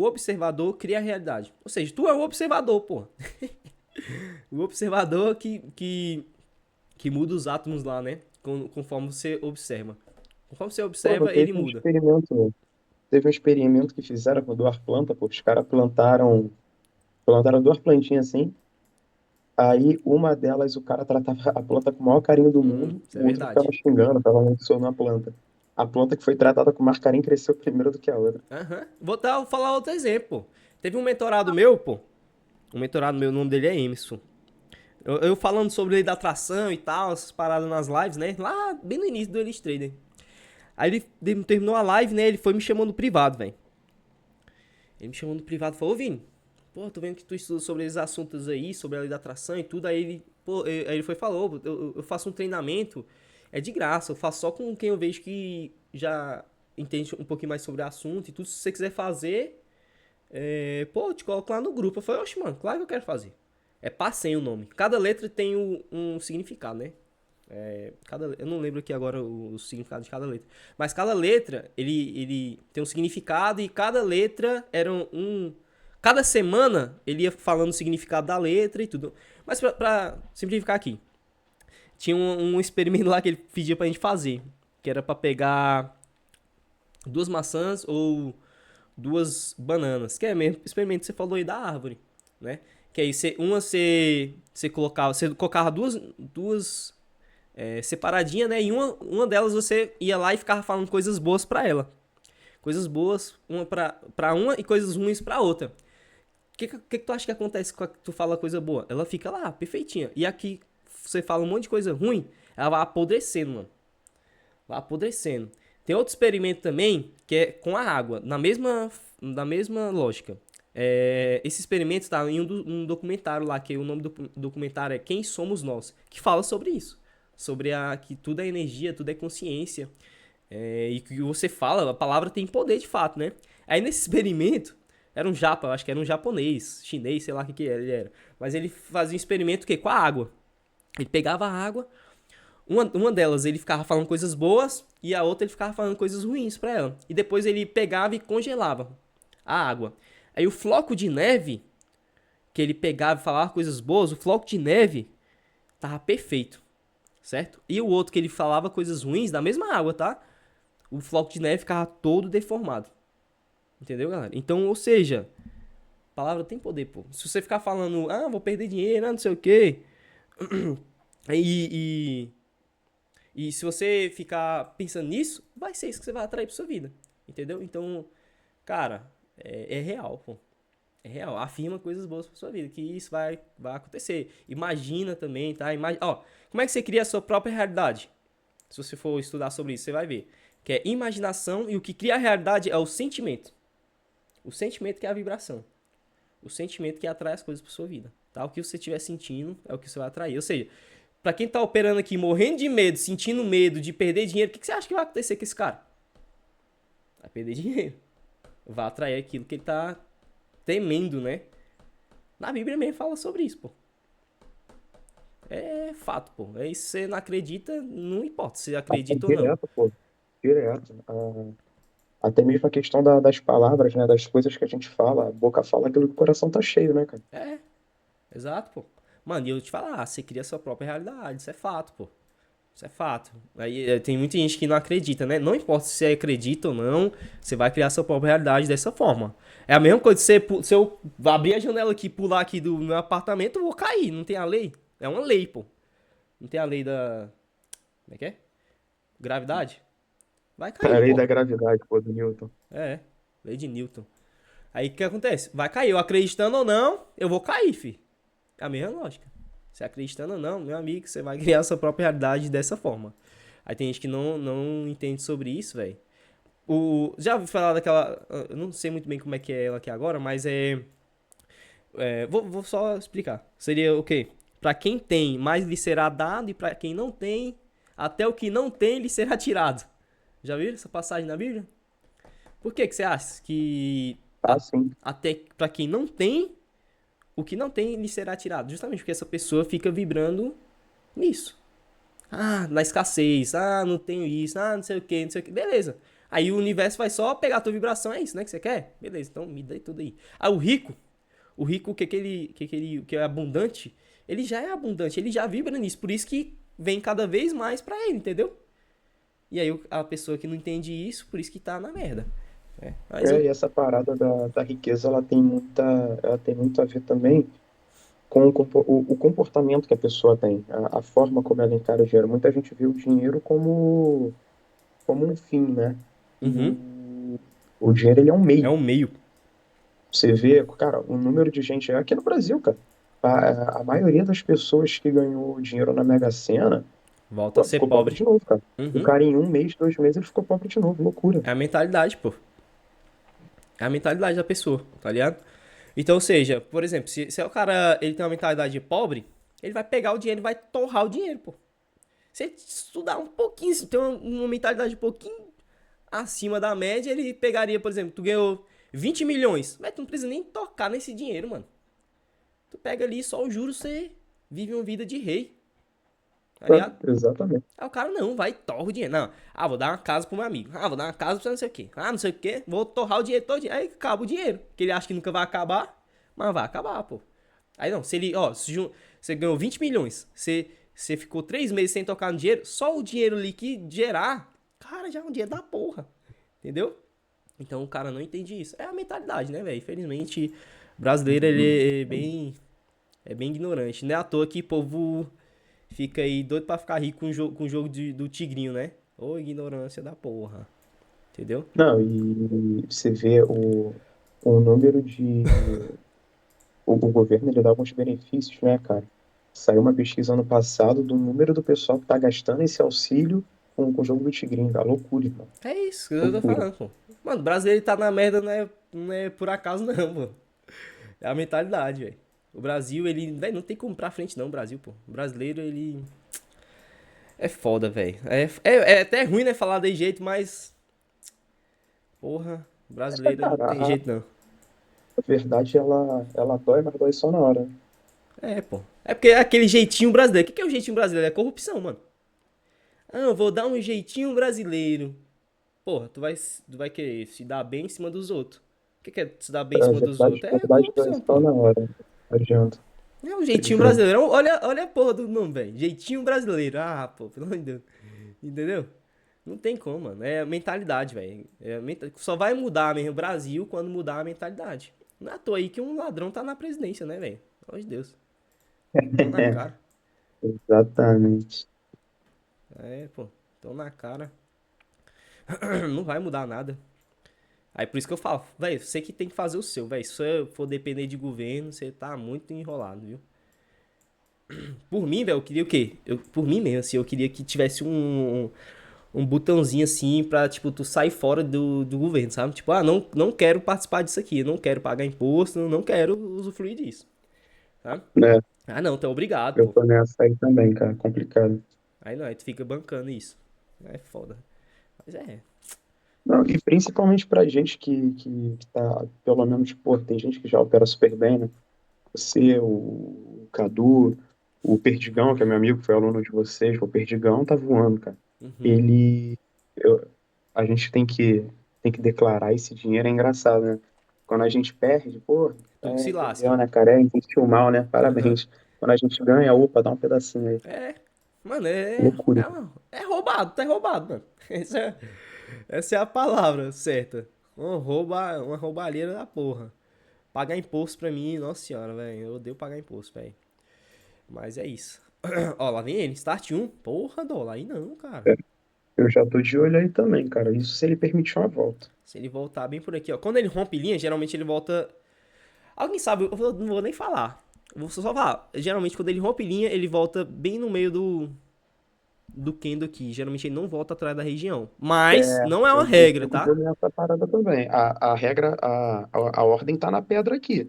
observador cria a realidade. Ou seja, tu é o observador, pô. O observador que muda os átomos lá, né? Conforme você observa. Conforme você Pô, observa, ele muda. teve um experimento que fizeram com duas plantas, pô. Os caras plantaram duas plantinhas assim. Aí uma delas o cara tratava a planta com o maior carinho do mundo, Isso é o outro ficava verdade. xingando, ficava amaldiçoando a planta. A planta que foi tratada com mais carinho cresceu primeiro do que a outra. Aham. Vou falar outro exemplo, pô. Teve um mentorado meu, pô. Um mentorado meu, o nome dele é Emerson. Eu falando sobre lei da atração e tal, essas paradas nas lives, né? Lá bem no início do Elite Trader. Aí ele terminou a live, né? Ele foi me chamando no privado, velho. Ele me chamou no privado e falou: Ô Vini, pô, tô vendo que tu estuda sobre esses assuntos aí, sobre a lei da atração e tudo. Aí ele, pô, aí ele foi e falou: eu faço um treinamento, é de graça, eu faço só com quem eu vejo que já entende um pouquinho mais sobre o assunto e tudo. Se você quiser fazer, pô, eu te coloco lá no grupo. Eu falei: oxe, mano, claro que eu quero fazer. É Passem o nome. Cada letra tem um significado, né? Eu não lembro aqui agora o significado de cada letra. Mas cada letra, ele tem um significado e cada letra era cada semana ele ia falando o significado da letra e tudo. Mas pra simplificar aqui, tinha um experimento lá que ele pedia pra gente fazer. Que era pra pegar duas maçãs ou duas bananas. Que é mesmo experimento que você falou aí da árvore, né? Que aí você colocava duas separadinha, né? E uma delas você ia lá e ficava falando coisas boas pra ela. Coisas boas uma pra uma e coisas ruins pra outra. O que tu acha que acontece quando tu fala coisa boa? Ela fica lá, perfeitinha. E aqui você fala um monte de coisa ruim, ela vai apodrecendo, mano. Vai apodrecendo. Tem outro experimento também, que é com a água, na mesma lógica. Esse experimento está em um documentário lá, que o nome do documentário é Quem Somos Nós, que fala sobre isso. Sobre que tudo é energia, tudo é consciência. E que você fala, a palavra tem poder de fato, né? Aí nesse experimento, era um japa, eu acho que era um japonês, chinês, sei lá o que ele era. Mas ele fazia um experimento com a água. Ele pegava a água, uma delas ele ficava falando coisas boas e a outra ele ficava falando coisas ruins pra ela. E depois ele pegava e congelava a água. Aí o floco de neve, que ele pegava e falava coisas boas, o floco de neve tava perfeito, certo? E o outro que ele falava coisas ruins, da mesma água, tá? O floco de neve ficava todo deformado. Entendeu, galera? Então, ou seja, a palavra tem poder, pô. Se você ficar falando, vou perder dinheiro, não sei o quê. E, e se você ficar pensando nisso, vai ser isso que você vai atrair pra sua vida. Entendeu? Então, cara, é real, pô. É real. Afirma coisas boas pra sua vida, que isso vai acontecer. Imagina também, tá? Ó, como é que você cria a sua própria realidade? Se você for estudar sobre isso, você vai ver. Que é imaginação, e o que cria a realidade é o sentimento. O sentimento que é a vibração. O sentimento que atrai as coisas pra sua vida. Tá? O que você estiver sentindo é o que você vai atrair. Ou seja, pra quem tá operando aqui, morrendo de medo, sentindo medo de perder dinheiro, o que você acha que vai acontecer com esse cara? Vai perder dinheiro. Vai atrair aquilo que ele tá temendo, né? Na Bíblia mesmo fala sobre isso, pô. É fato, pô. Aí se você não acredita, não importa se acredita ou não. Direto, pô. Direto. Até mesmo a questão das palavras, né? Das coisas que a gente fala. A boca fala aquilo que o coração tá cheio, né, cara? Exato, pô. Mano, e eu te falar, você cria a sua própria realidade, isso é fato, pô. Isso é fato. Aí tem muita gente que não acredita, né? Não importa se você acredita ou não, você vai criar a sua própria realidade dessa forma. É a mesma coisa se eu abrir a janela aqui e pular aqui do meu apartamento, eu vou cair, não tem a lei? É uma lei, pô. Não tem a lei da. Como é que é? Gravidade? Vai A cair, lei da porra. gravidade, pô, do Newton. É, lei de Newton. Aí o que acontece? Vai cair, eu acreditando ou não, eu vou cair, fi. É a mesma lógica. Você acreditando ou não, meu amigo, você vai criar a sua própria realidade dessa forma. Aí tem gente que não entende sobre isso, velho. Já ouvi falar daquela. Eu não sei muito bem como é que é ela aqui agora, mas vou só explicar. Seria o quê? Pra quem tem, mais lhe será dado, e pra quem não tem, até o que não tem lhe será tirado. Já viram essa passagem na Bíblia? Por que você acha que Ah, sim. até pra quem não tem, o que não tem lhe será tirado? Justamente porque essa pessoa fica vibrando nisso. Na escassez. Não tenho isso. Não sei o que, não sei o que. Beleza. Aí o universo vai só pegar a tua vibração, é isso, né, que você quer? Beleza, então me dá tudo aí. O rico, que é abundante, ele já é abundante, ele já vibra nisso, por isso que vem cada vez mais pra ele, entendeu? E aí a pessoa que não entende isso, por isso que tá na merda. Mas E essa parada da riqueza, ela tem muito a ver também com o comportamento que a pessoa tem, a forma como ela encara o dinheiro. Muita gente vê o dinheiro como um fim, né? E uhum, o dinheiro, ele é um é meio. um meio. Você vê, cara, o número de gente aqui no Brasil, cara, a maioria das pessoas que ganhou dinheiro na Mega Sena, Volta a pô, ser ficou pobre pobre. de novo, cara. O Uhum. cara em um mês, 2 meses, ele ficou pobre de novo, loucura. É a mentalidade, pô. É a mentalidade da pessoa, tá ligado? Então, ou seja, por exemplo, se o cara ele tem uma mentalidade de pobre, ele vai pegar o dinheiro e vai torrar o dinheiro, pô. Se ele estudar um pouquinho, se tem uma mentalidade um pouquinho acima da média, ele pegaria, por exemplo, tu ganhou 20 milhões, mas tu não precisa nem tocar nesse dinheiro, mano. Tu pega ali só o juros, você vive uma vida de rei, tá ligado? Exatamente. Aí o cara não, vai e torra o dinheiro. Não, vou dar uma casa pro meu amigo. Vou dar uma casa pra não sei o quê. Não sei o quê. Vou torrar o dinheiro todo. Aí acaba o dinheiro. Que ele acha que nunca vai acabar, mas vai acabar, pô. Aí não, se ele, você ganhou 20 milhões, você ficou 3 meses sem tocar no dinheiro, só o dinheiro ali que gerar, cara, já é um dinheiro da porra. Entendeu? Então o cara não entende isso. É a mentalidade, né, velho? Infelizmente, brasileiro, ele é bem ignorante. Não é à toa que o povo fica aí doido pra ficar rico com o jogo do Tigrinho, né? Ô, ignorância da porra. Entendeu? Não, e você vê o número de. O governo ele dá alguns benefícios, né, cara? Saiu uma pesquisa ano passado do número do pessoal que tá gastando esse auxílio com o jogo do Tigrinho, cara. Loucura, irmão. É isso que eu tô Loucura. falando, pô. Mano, o brasileiro tá na merda não é por acaso, não, pô. É a mentalidade, velho. O Brasil, ele. Velho, não tem como ir pra frente, não, o Brasil, pô. O brasileiro, ele. É foda, velho. É até ruim, né, falar de jeito, mas. Porra, o brasileiro não Cara, tem jeito, não. a verdade, ela dói, mas dói só na hora. É, pô. É porque é aquele jeitinho brasileiro. O que é o jeitinho brasileiro? É corrupção, mano. Ah, eu vou dar um jeitinho brasileiro. Porra, tu vai querer se dar bem em cima dos outros. O que é se dar bem em A cima dos verdade, outros? a É verdade dói corrupção, só pô. na hora. Não adianta. É um jeitinho Entendeu? brasileiro. Olha a porra do nome, velho. Jeitinho brasileiro. Ah, pô, pelo amor de Deus. Entendeu? Não tem como, mano. É a mentalidade, velho. Só vai mudar mesmo o Brasil quando mudar a mentalidade. Não é à toa aí que um ladrão tá na presidência, né, velho? Pelo amor de Deus. Tão na cara. Exatamente. É, pô. Tão na cara. Não vai mudar nada. Aí por isso que eu falo, velho, você que tem que fazer o seu, velho. Se você for depender de governo, você tá muito enrolado, viu? Por mim, velho, eu queria o quê? Por mim mesmo, assim, eu queria que tivesse um botãozinho assim pra, tipo, tu sair fora do governo, sabe? Tipo, ah, não quero participar disso aqui, não quero pagar imposto, não quero usufruir disso, sabe? É, Ah, não, tu é obrigado, eu pô. tô nessa aí também, cara. Complicado. Aí não, aí tu fica bancando isso. É foda. Mas é. Não, e principalmente pra gente que tá, pelo menos, pô, tem gente que já opera super bem, né? Você, o Cadu, o Perdigão, que é meu amigo, que foi aluno de vocês, o Perdigão tá voando, cara. Uhum. Ele, eu- a gente tem que declarar esse dinheiro, é engraçado, né? Quando a gente perde, pô, Tu que se lasque. entendeu, né, cara? É, investiu mal, né? Aham. Parabéns. Quando a gente ganha, opa, dá um pedacinho aí. É. Mano, é. Loucura. É roubado, tá roubado, mano. Essa é a palavra certa. Uma roubalheira da porra. Pagar imposto pra mim, nossa senhora, velho. Eu odeio pagar imposto, velho. Mas é isso. Ó, lá vem ele. Start 1. Porra, dólar. Aí não, cara. É, eu já tô de olho aí também, cara. Isso se ele permitir uma volta. Se ele voltar bem por aqui, ó. Quando ele rompe linha, geralmente ele volta. Alguém sabe, não vou nem falar. Eu vou só falar. Geralmente, quando ele rompe linha, ele volta bem no meio do Kendo aqui. Geralmente ele não volta atrás da região. Mas É, não é uma eu regra, fico de tá? olho nessa parada também. A regra, a ordem tá na pedra aqui.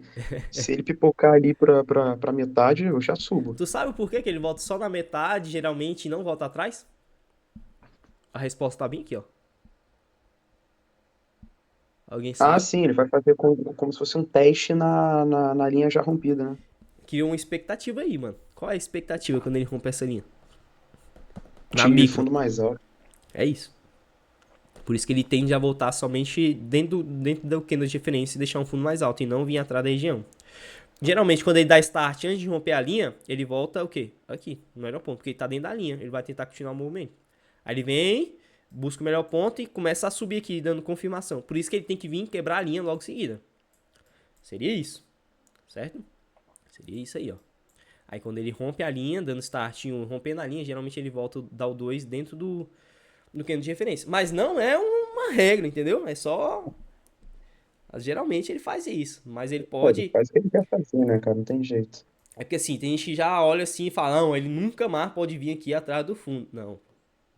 Se ele pipocar ali pra metade, eu já subo. Tu sabe por que ele volta só na metade, geralmente, e não volta atrás? A resposta tá bem aqui, ó. Alguém Ah, sabe? sim, ele vai fazer como se fosse um teste na linha já rompida, né? Cria uma expectativa aí, mano. Qual é a expectativa quando ele rompe essa linha? Na Tive micro. fundo mais alto. É isso. Por isso que ele tende a voltar somente dentro do candle de referência e deixar um fundo mais alto e não vir atrás da região. Geralmente, quando ele dá start antes de romper a linha, ele volta o quê? Aqui, no melhor ponto, porque ele tá dentro da linha. Ele vai tentar continuar o movimento. Aí ele vem, busca o melhor ponto e começa a subir aqui, dando confirmação. Por isso que ele tem que vir quebrar a linha logo em seguida. Seria isso, certo? Seria isso aí, ó. Aí quando ele rompe a linha, dando start em um, rompendo a linha, geralmente ele volta a dar o 2 dentro do candle de referência. Mas não é uma regra, entendeu? É só. Geralmente ele faz isso. Mas ele Pô, ele pode. faz o que ele quer fazer, né, cara? Não tem jeito. É porque assim, tem gente que já olha assim e fala, não, ele nunca mais pode vir aqui atrás do fundo. Não,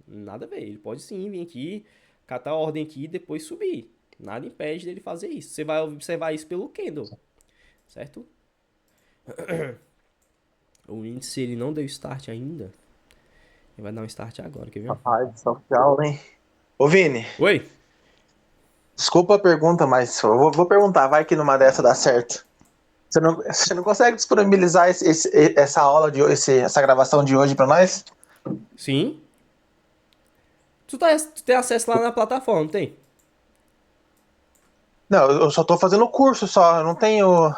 nada a ver. Ele pode sim vir aqui, catar a ordem aqui e depois subir. Nada impede dele fazer isso. Você vai observar isso pelo candle, certo? O índice ele não deu start ainda. Ele vai dar um start agora, quer ver? Rapaz, só que aula, hein? Ô, Vini, Oi? desculpa a pergunta, mas eu vou perguntar, vai que numa dessa dá certo. Você não consegue disponibilizar essa aula essa gravação de hoje pra nós? Sim. Tu tem acesso lá na plataforma, não tem? Não, eu só tô fazendo o curso só, eu não tenho.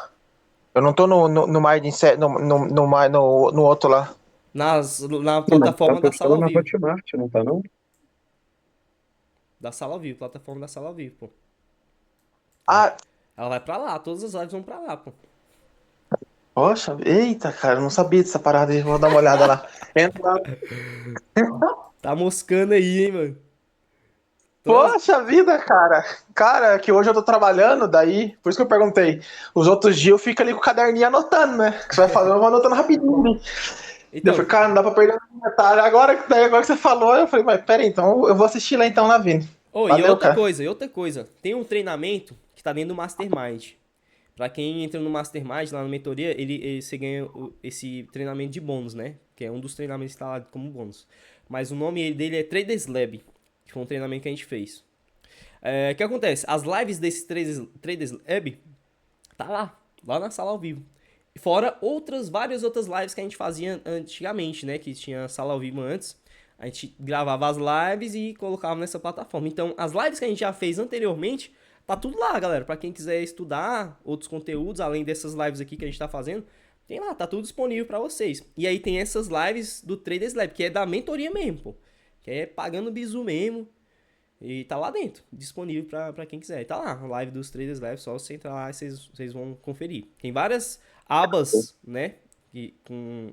Eu não tô no Mindset, no outro lá. Na Não, mas tá plataforma da sala postando ao na vivo. Hotmart, não tá não? Da sala ao vivo, plataforma da sala ao vivo, pô. Ela, Ah, ela vai pra lá, todas as lives vão pra lá, pô. poxa, eita, cara, eu não sabia dessa parada aí, vou dar uma olhada lá. Entra lá. Tá moscando aí, hein, mano. Poxa vida, cara. Cara, que hoje eu tô trabalhando, daí, por isso que eu perguntei. Os outros dias eu fico ali com o caderninho anotando, né? Que você vai falando, eu vou anotando rapidinho. Daí eu Então, falei, cara, não dá pra perder um detalhe. Agora que você falou, eu falei, mas pera aí, então eu vou assistir lá então na Vini. oh, Valeu, cara. e outra coisa, tem um treinamento que tá dentro do Mastermind. Pra quem entra no Mastermind, lá na mentoria, você ganha esse treinamento de bônus, né? Que é um dos treinamentos que tá lá como bônus. Mas o nome dele é Traders Lab, que foi um treinamento que a gente fez. O que acontece? As lives desse Traders Lab tá lá na sala ao vivo. Fora várias outras lives que a gente fazia antigamente, né? Que tinha sala ao vivo antes. A gente gravava as lives e colocava nessa plataforma. Então, as lives que a gente já fez anteriormente, tá tudo lá, galera. Pra quem quiser estudar outros conteúdos, além dessas lives aqui que a gente tá fazendo, tem lá, tá tudo disponível pra vocês. E aí tem essas lives do Traders Lab, que é da mentoria mesmo, pô. Que é pagando bizu mesmo. E tá lá dentro, disponível pra quem quiser. E tá lá, a live dos Traders Lab, só você entrar lá e vocês vão conferir. Tem várias abas, né? Com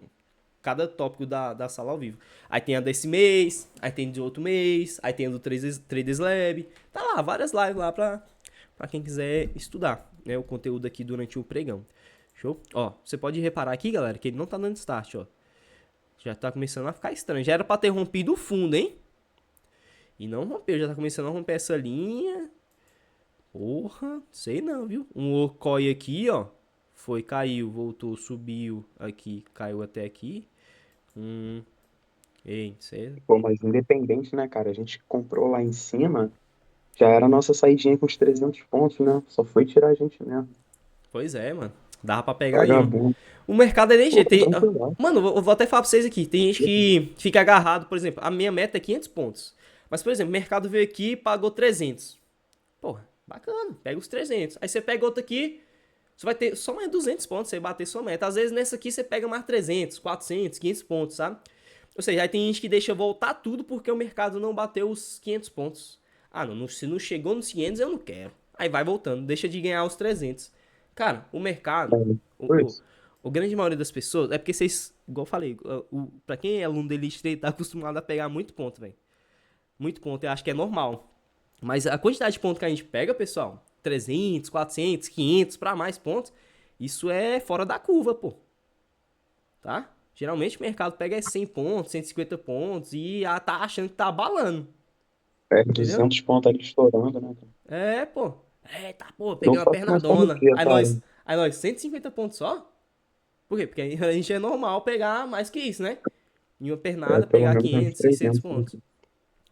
cada tópico da sala ao vivo. Aí tem a desse mês, aí tem de outro mês, aí tem a do Traders Lab. Tá lá, várias lives lá pra quem quiser estudar, né? O conteúdo aqui durante o pregão. Show? Ó, você pode reparar aqui, galera, que ele não tá dando start, ó. Já tá começando a ficar estranho. Já era pra ter rompido o fundo, hein? E não rompeu, já tá começando a romper essa linha. Porra, sei não, viu? Um Okoi aqui, ó. Caiu, voltou, subiu aqui, caiu até aqui. Ei, sei. Pô, mas independente, né, cara? A gente comprou lá em cima, já era a nossa saidinha com os 300 pontos, né? Só foi tirar a gente mesmo. Pois é, mano. Dava pra pegar aí, mano. Vagabundo. O mercado é desse jeito. Pô, tranquilo. Mano, eu vou até falar pra vocês aqui. Tem gente que fica agarrado, por exemplo, a minha meta é 500 pontos. Mas, por exemplo, o mercado veio aqui e pagou 300. Porra, bacana. Pega os 300. Aí você pega outro aqui, você vai ter só mais 200 pontos, você bater sua meta. Às vezes nessa aqui você pega mais 300, 400, 500 pontos, sabe? Ou seja, aí tem gente que deixa voltar tudo porque o mercado não bateu os 500 pontos. Ah, não, se não chegou nos 500 eu não quero. Aí vai voltando, deixa de ganhar os 300. Cara, o mercado, o grande maioria das pessoas, é porque vocês, igual eu falei, pra quem é aluno da Elite Trade, tá acostumado a pegar muito ponto, velho. Muito ponto, eu acho que é normal. Mas a quantidade de pontos que a gente pega, pessoal, 300, 400, 500 pra mais pontos, isso é fora da curva, pô. Tá? Geralmente o mercado pega 100 pontos, 150 pontos e tá achando que tá abalando. É, 200 pontos ali estourando, né? É, pô. Tá, pô, peguei Não uma faço mais pernadona. corriqueiro, Aí nós, 150 pontos só? Por quê? Porque a gente é normal pegar mais que isso, né? Em uma pernada, pelo pegar menos uns 500, 600 300. pontos.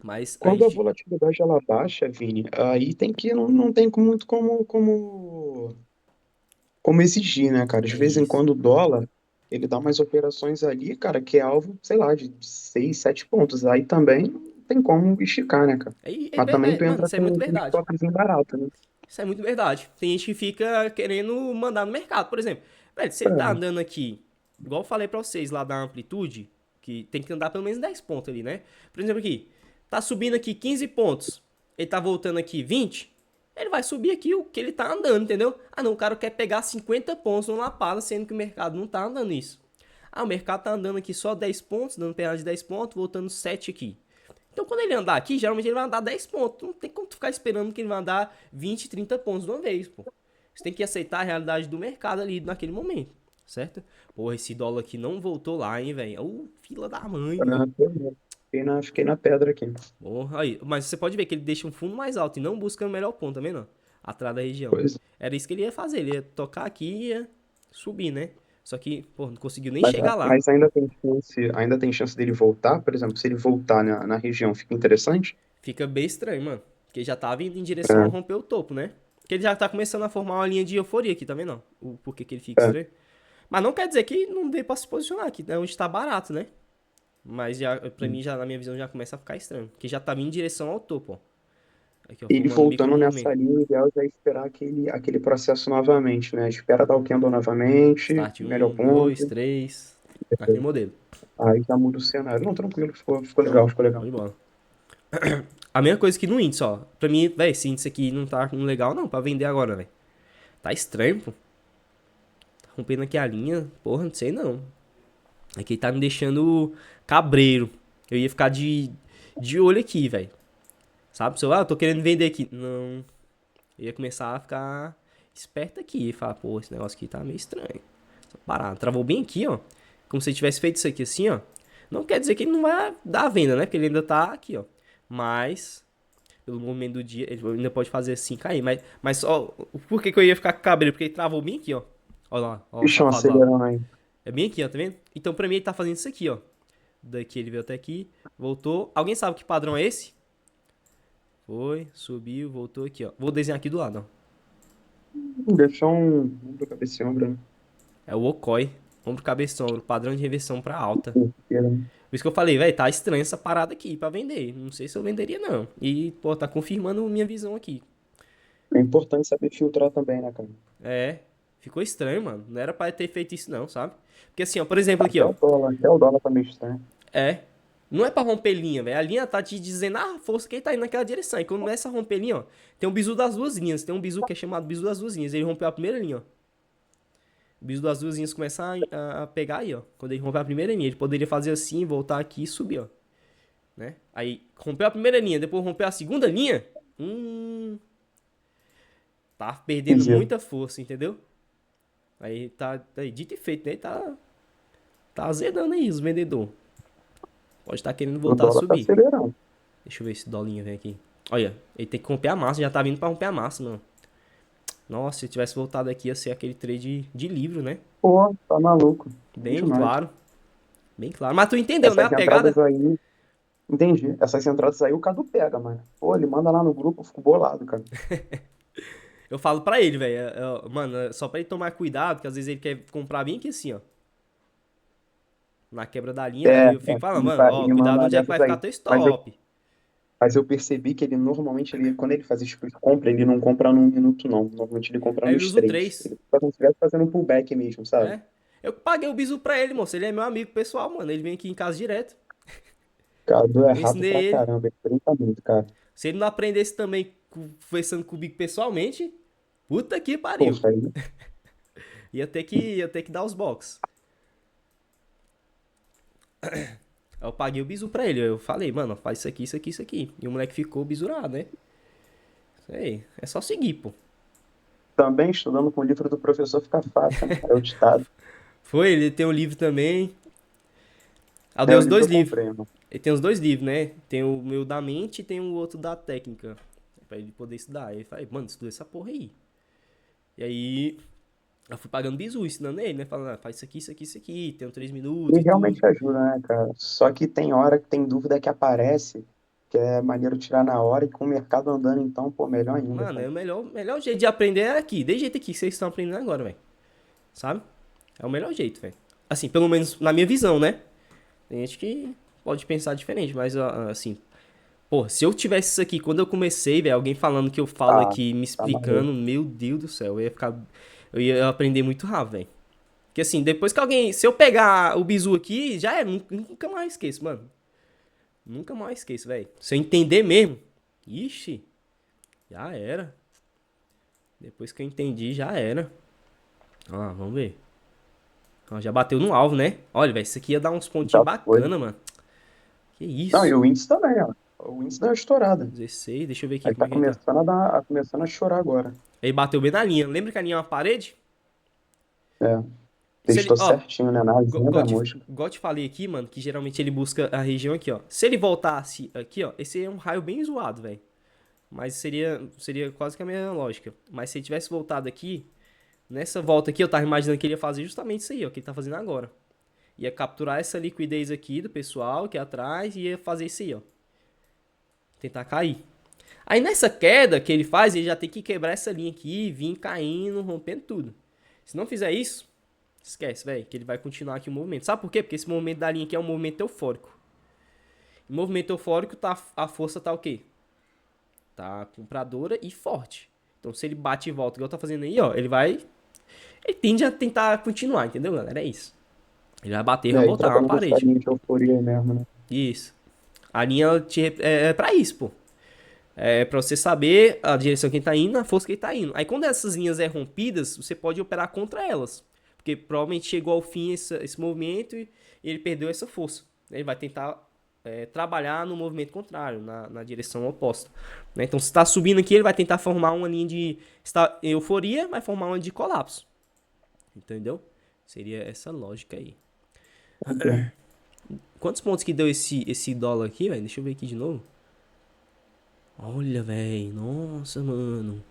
Mas a Quando a gente... volatilidade ela baixa, Vini, aí tem que não tem muito como exigir, né, cara? De vez em Isso. quando o dólar, ele dá umas operações ali, cara, que é alvo, sei lá, de 6, 7 pontos. Aí também não tem como esticar, né, cara? É Mas também verdade, tu mano, entra isso é muito com um verdade. estoquezinho barato, né? Isso é muito verdade. Tem gente que fica querendo mandar no mercado. Por exemplo, velho, se ele tá É, andando aqui, igual eu falei pra vocês lá da amplitude, que tem que andar pelo menos 10 pontos ali, né? Por exemplo, aqui, tá subindo aqui 15 pontos, ele tá voltando aqui 20, ele vai subir aqui o que ele tá andando, entendeu? Ah, não, o cara quer pegar 50 pontos no lapada, sendo que o mercado não tá andando isso. Ah, o mercado tá andando aqui só 10 pontos, dando pegada de 10 pontos, voltando 7 aqui. Então, quando ele andar aqui, geralmente ele vai andar 10 pontos. Não tem como tu ficar esperando que ele vai andar 20, 30 pontos de uma vez, pô. Você tem que aceitar a realidade do mercado ali naquele momento, certo? Porra, esse dólar aqui não voltou lá, hein, velho. Fila da mãe. fiquei na pedra aqui. Porra, aí. Mas você pode ver que ele deixa um fundo mais alto e não busca o melhor ponto, tá vendo? Atrás da região. Pois. Era isso que ele ia fazer. Ele ia tocar aqui e ia subir, né? Só que, pô, não conseguiu nem chegar lá. Mas ainda tem chance dele voltar, por exemplo, se ele voltar na região, fica interessante? Fica bem estranho, mano. Porque ele já tava indo em direção a romper o topo, né? Porque ele já tá começando a formar uma linha de euforia aqui, tá vendo? O porquê que ele fica estranho. Mas não quer dizer que não dê pra se posicionar aqui, é onde tá barato, né? Mas já, pra mim, já, na minha visão, já começa a ficar estranho. Porque já tava em direção ao topo, ó. Aqui, ó, Ele formando voltando nessa micromovimento. linha, o ideal já é esperar aquele processo novamente, né? Espera dar o candle novamente, Start melhor 1, 2, ponto, 3. Naquele modelo. aí já muda o cenário. Não, tranquilo, ficou legal, ficou legal. Vamos embora. A mesma coisa que no índice, ó. Pra mim, velho, esse índice aqui não tá legal, não, pra vender agora, velho. Tá estranho, pô. Tá rompendo aqui a linha. Porra, não sei não. Aqui tá me deixando cabreiro. Eu ia ficar de olho aqui, velho. Sabe? Se eu tô querendo vender aqui. Não. Eu ia começar a ficar esperto aqui. E falar, pô, esse negócio aqui tá meio estranho. Só parar. Travou bem aqui, ó. Como se ele tivesse feito isso aqui assim, ó. Não quer dizer que ele não vai dar a venda, né? Porque ele ainda tá aqui, ó. Mas, pelo movimento do dia, ele ainda pode fazer assim cair. Mas só. Por que eu ia ficar com cabreiro? Porque ele travou bem aqui, ó. Olha lá, ó, o Bichão safado lá. acelerando aí. É bem aqui, ó, tá vendo? Então pra mim ele tá fazendo isso aqui, ó. Daqui ele veio até aqui, voltou. Alguém sabe que padrão é esse? Foi, subiu, voltou aqui, ó. Vou desenhar aqui do lado, ó. Deixou um ombro, cabeça e ombro, né? É o Okoi. Ombro, cabeça, ombro. Padrão de reversão pra alta. Inteira, né? Por isso que eu falei, velho, tá estranho essa parada aqui pra vender. Não sei se eu venderia, não. E, pô, tá confirmando minha visão aqui. É importante saber filtrar também, né, cara? É, ficou estranho, mano. Não era pra ter feito isso, não, sabe? Porque assim, ó, por exemplo, aqui, ó. Até o dólar tá meio estranho. É. Não é pra romper linha, velho. A linha tá te dizendo a força que ele tá indo naquela direção. E quando começa a romper linha, ó, tem um bizu das duas linhas. Tem um bizu que é chamado bizu das duas linhas. Ele rompeu a primeira linha, ó. O bizu das duas linhas começa a pegar aí, ó. Quando ele rompeu a primeira linha, ele poderia fazer assim, voltar aqui e subir, ó. Né? Aí, rompeu a primeira linha, depois rompeu a segunda linha. Tá perdendo Entendi. muita força, entendeu? Aí tá aí, dito e feito, né? Tá azedando aí os vendedores. Pode estar querendo O voltar a dólar tá subir. acelerando. Deixa eu ver se dolinha vem aqui. Olha, ele tem que romper a massa, já tá vindo pra romper a massa, mano. Nossa, se eu tivesse voltado aqui, ia ser aquele trade de livro, né? Pô, tá maluco. Bem Demais. claro. Bem claro. Mas tu entendeu, né? A Essas pegada? entradas aí. Entendi. Essas entradas aí o Cadu pega, mano. Pô, ele manda lá no grupo, eu fico bolado, cara. Eu falo pra ele, velho. Mano, só pra ele tomar cuidado, que às vezes ele quer comprar bem aqui assim, ó. Na quebra da linha, aí eu fico falando, mano, ó, ele cuidado manda onde é que vai dessas ficar aí. teu Mas eu, stop. mas eu percebi que ele normalmente, quando ele faz esse tipo de compra, ele não compra num minuto, não. Normalmente ele compra Aí ele nos usa o 3. 3. Ele tá como se estivesse fazendo um pullback mesmo, sabe? É. Eu paguei o bizu pra ele, moço. Ele é meu amigo pessoal, mano. Ele vem aqui em casa direto. Cadu é Eu rápido ensinei pra ele. caramba, ele brinca muito, cara. Se ele não aprendesse também conversando comigo pessoalmente, puta que pariu. Poxa, aí. Ia ter que dar os box. Aí eu paguei o bizu pra ele. Eu falei, mano, faz isso aqui, isso aqui, isso aqui. E o moleque ficou bisurado, né? Isso aí. É só seguir, pô. Também estudando com o livro do professor fica fácil, né? É o ditado. Foi, ele tem um livro também. Ah, eu É dei o os livro dois que eu livros. comprei, mano. Ele tem os dois livros, né? Tem o meu da mente e tem o outro da técnica. Pra ele poder estudar. Aí eu falei, mano, estuda essa porra aí. E aí, eu fui pagando bizu, ensinando ele, né? Falando, faz isso aqui, isso aqui, isso aqui. Tem 3 minutos Ele e tudo. realmente ajuda, né, cara? Só que tem hora que tem dúvida que aparece, que é maneiro tirar na hora, e com o mercado andando, então, pô, melhor ainda, Mano, cara. é o melhor jeito de aprender é aqui. Desse jeito aqui que vocês estão aprendendo agora, velho. Sabe? É o melhor jeito, velho. Assim, pelo menos na minha visão, né? Tem gente que pode pensar diferente, mas assim, pô, se eu tivesse isso aqui quando eu comecei, velho, alguém falando que eu falo Tá, aqui, me tá maneiro. explicando, meu Deus do céu, eu ia aprender muito rápido, velho. Porque assim, depois que alguém, se eu pegar o bizu aqui, já é, nunca mais esqueço, mano. Nunca mais esqueço, velho. Se eu entender mesmo, ixi, já era. Depois que eu entendi, já era. Ah, vamos ver. Ó, já bateu no alvo, né? Olha, velho, isso aqui ia dar uns pontinhos Já foi. bacana, mano. Que Não, e isso? o índice também, ó. O índice deu uma estourada. 16, deixa eu ver aqui Aí como tá é que ele tá. começando a chorar agora. Ele bateu bem na linha. Lembra que a linha é uma parede? É, Se ele, testou ó, certinho, né, na asinha da mosca. igual te falei aqui, mano, que geralmente ele busca a região aqui, ó. Se ele voltasse aqui, ó, esse é um raio bem zoado, velho. Mas seria quase que a mesma lógica. Mas se ele tivesse voltado aqui, nessa volta aqui, eu tava imaginando que ele ia fazer justamente isso aí, ó, que ele tá fazendo agora. Ia capturar essa liquidez aqui do pessoal aqui atrás e ia fazer isso aí, ó. Tentar cair. Aí nessa queda que ele faz, ele já tem que quebrar essa linha aqui, vir caindo, rompendo tudo. Se não fizer isso, esquece, velho, que ele vai continuar aqui o movimento. Sabe por quê? Porque esse movimento da linha aqui é um movimento eufórico. O movimento eufórico, a força tá o quê? Tá compradora e forte. Então se ele bate e volta, igual tá fazendo aí, ó, ele tende a tentar continuar, entendeu, galera? É isso. Ele vai bater e vai E voltar, é uma trabalhando com essa parede. linha de euforia aí mesmo, né? Isso. A linha é pra isso, pô. É pra você saber a direção que ele tá indo, a força que ele tá indo. Aí quando essas linhas é rompidas, você pode operar contra elas. Porque provavelmente chegou ao fim esse movimento e ele perdeu essa força. Ele vai tentar trabalhar no movimento contrário, na direção oposta. Né? Então, se está subindo aqui, ele vai tentar formar uma linha de euforia, vai formar uma de colapso. Entendeu? Seria essa lógica aí. Quantos pontos que deu esse dólar aqui, velho? Deixa eu ver aqui de novo. Olha, velho. Nossa, mano.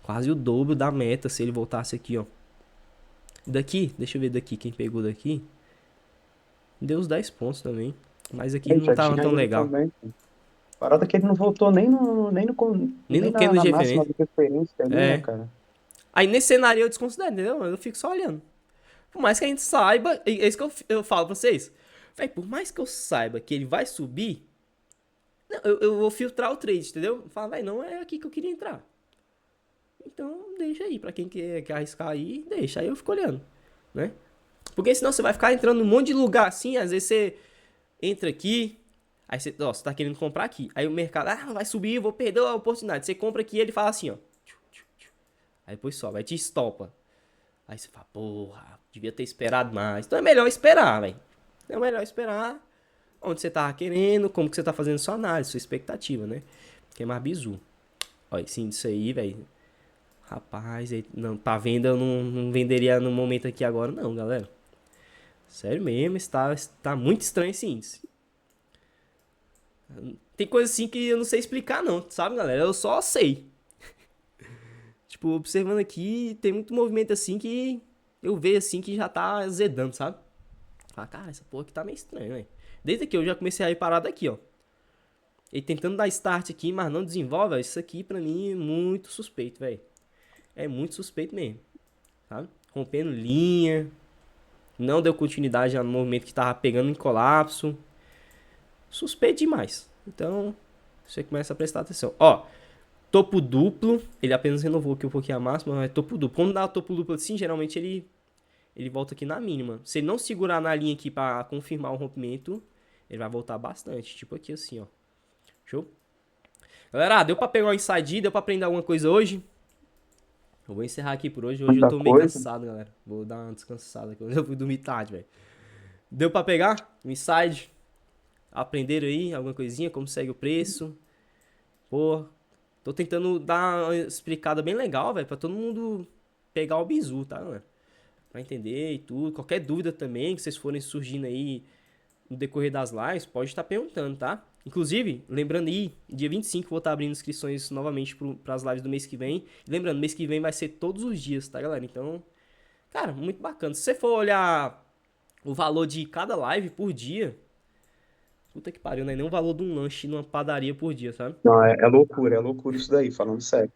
Quase o dobro da meta se ele voltasse aqui, ó. Daqui, deixa eu ver daqui. Quem pegou daqui? Deu os 10 pontos também. Mas aqui não tava tão legal. Também. Parada que ele não voltou nem no candle de máxima referência. de referência ali, né, cara? Aí nesse cenário eu desconsidero, entendeu? Eu fico só olhando. Por mais que a gente saiba, é isso que eu falo pra vocês. Véi, por mais que eu saiba que ele vai subir, eu vou filtrar o trade, entendeu? Fala, véi, não é aqui que eu queria entrar. Então deixa aí, pra quem quer arriscar aí, deixa. Aí eu fico olhando, né? Porque senão você vai ficar entrando num monte de lugar assim, às vezes você entra aqui, aí você tá querendo comprar aqui. Aí o mercado, vai subir, eu vou perder a oportunidade. Você compra aqui e ele fala assim, ó. Aí depois só, vai te estopa. Aí você fala, porra, devia ter esperado mais. Então é melhor esperar, velho. É melhor esperar onde você tá querendo, como que você tá fazendo sua análise, sua expectativa, né? Que é mais bizu. Olha, sim, isso aí, velho. Rapaz, não, pra venda eu não venderia no momento aqui agora, não, galera. Sério mesmo, está muito estranho esse índice. Tem coisa assim que eu não sei explicar, não, sabe, galera? Eu só sei. Tipo, observando aqui, tem muito movimento assim que eu vejo assim que já tá azedando, sabe? Fala, cara, essa porra aqui tá meio estranha, velho. Desde que eu já comecei a ir parado aqui, ó. Ele tentando dar start aqui, mas não desenvolve, véio. Isso aqui pra mim é muito suspeito, velho. É muito suspeito mesmo, sabe? Rompendo linha. Não deu continuidade no movimento que tava pegando em colapso. Suspeito demais. Então, você começa a prestar atenção. Ó, topo duplo. Ele apenas renovou aqui um pouquinho a máxima, mas é topo duplo. Quando dá topo duplo assim, geralmente ele volta aqui na mínima. Se ele não segurar na linha aqui pra confirmar o rompimento, ele vai voltar bastante. Tipo aqui assim, ó. Show? Galera, deu pra pegar o inside, deu pra aprender alguma coisa hoje? Eu vou encerrar aqui por hoje. Hoje eu tô meio cansado, galera. Vou dar uma descansada aqui. Eu fui dormir tarde, velho. Deu pra pegar o inside? Aprenderam aí alguma coisinha? Como segue o preço? Pô, tô tentando dar uma explicada bem legal, velho. Pra todo mundo pegar o bizu, tá, galera? Pra entender e tudo. Qualquer dúvida também que vocês forem surgindo aí no decorrer das lives, pode estar perguntando, tá? Inclusive, lembrando aí, dia 25 vou estar abrindo inscrições novamente para as lives do mês que vem. Lembrando, mês que vem vai ser todos os dias, tá, galera? Então, cara, muito bacana. Se você for olhar o valor de cada live por dia, puta que pariu, não é nem o valor de um lanche numa padaria por dia, sabe? Não, é loucura isso daí, falando sério.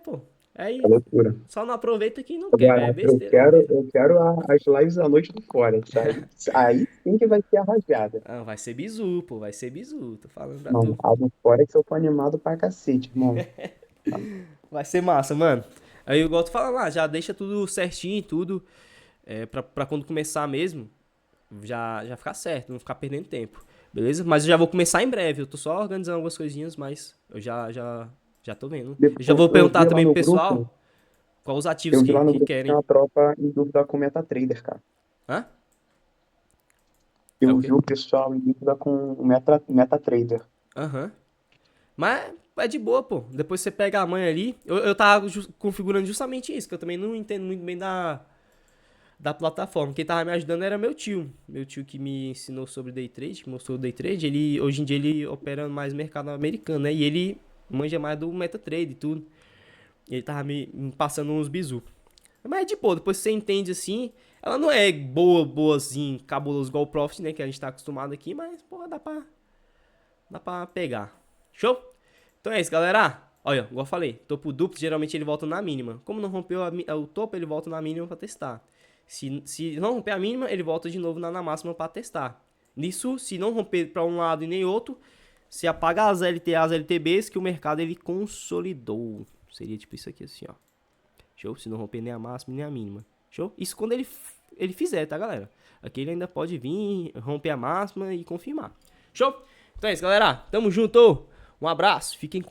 Pô. Aí, É loucura. só não aproveita quem não Agora, quer, é besteira. eu quero as lives da noite do fora, sabe? Aí sim que vai ser a rajada. Ah, vai ser bizu, pô, vai ser bizu, tô falando pra Não, tu. a do fora é que eu tô animado pra cacete, irmão. Vai ser massa, mano. Aí eu gosto de falar lá, já deixa tudo certinho e tudo, pra quando começar mesmo, já ficar certo, não ficar perdendo tempo, beleza? Mas eu já vou começar em breve, eu tô só organizando algumas coisinhas, mas eu já tô vendo. Eu já vou perguntar também pro pessoal grupo, quais os ativos eu vi lá no que grupo que querem. tem uma tropa em dúvida com o MetaTrader, cara. Hã? Eu o vi quê? o pessoal em dúvida com o MetaTrader. Aham. Mas é de boa, pô. Depois você pega a manha ali. Eu tava configurando justamente isso, que eu também não entendo muito bem da plataforma. Quem tava me ajudando era meu tio. Meu tio que me ensinou sobre day trade, que mostrou o day trade. Ele, hoje em dia ele opera mais no mercado americano, né? E ele manja mais do MetaTrader e tudo. Ele tava me passando uns bizu. Mas é de boa, depois você entende assim. Ela não é boa assim, cabuloso igual o Profit, né? Que a gente tá acostumado aqui, mas, porra, dá pra pegar. Show? Então é isso, galera. Olha, igual eu falei, topo duplo, geralmente ele volta na mínima. Como não rompeu o topo, ele volta na mínima pra testar. Se não romper a mínima, ele volta de novo na máxima pra testar. Nisso, se não romper pra um lado e nem outro, se apaga as LTBs que o mercado ele consolidou. Seria tipo isso aqui assim, ó. Show? Se não romper nem a máxima nem a mínima. Show? Isso quando ele fizer, tá, galera? Aqui ele ainda pode vir, romper a máxima e confirmar. Show? Então é isso, galera. Tamo junto. Um abraço. Fiquem com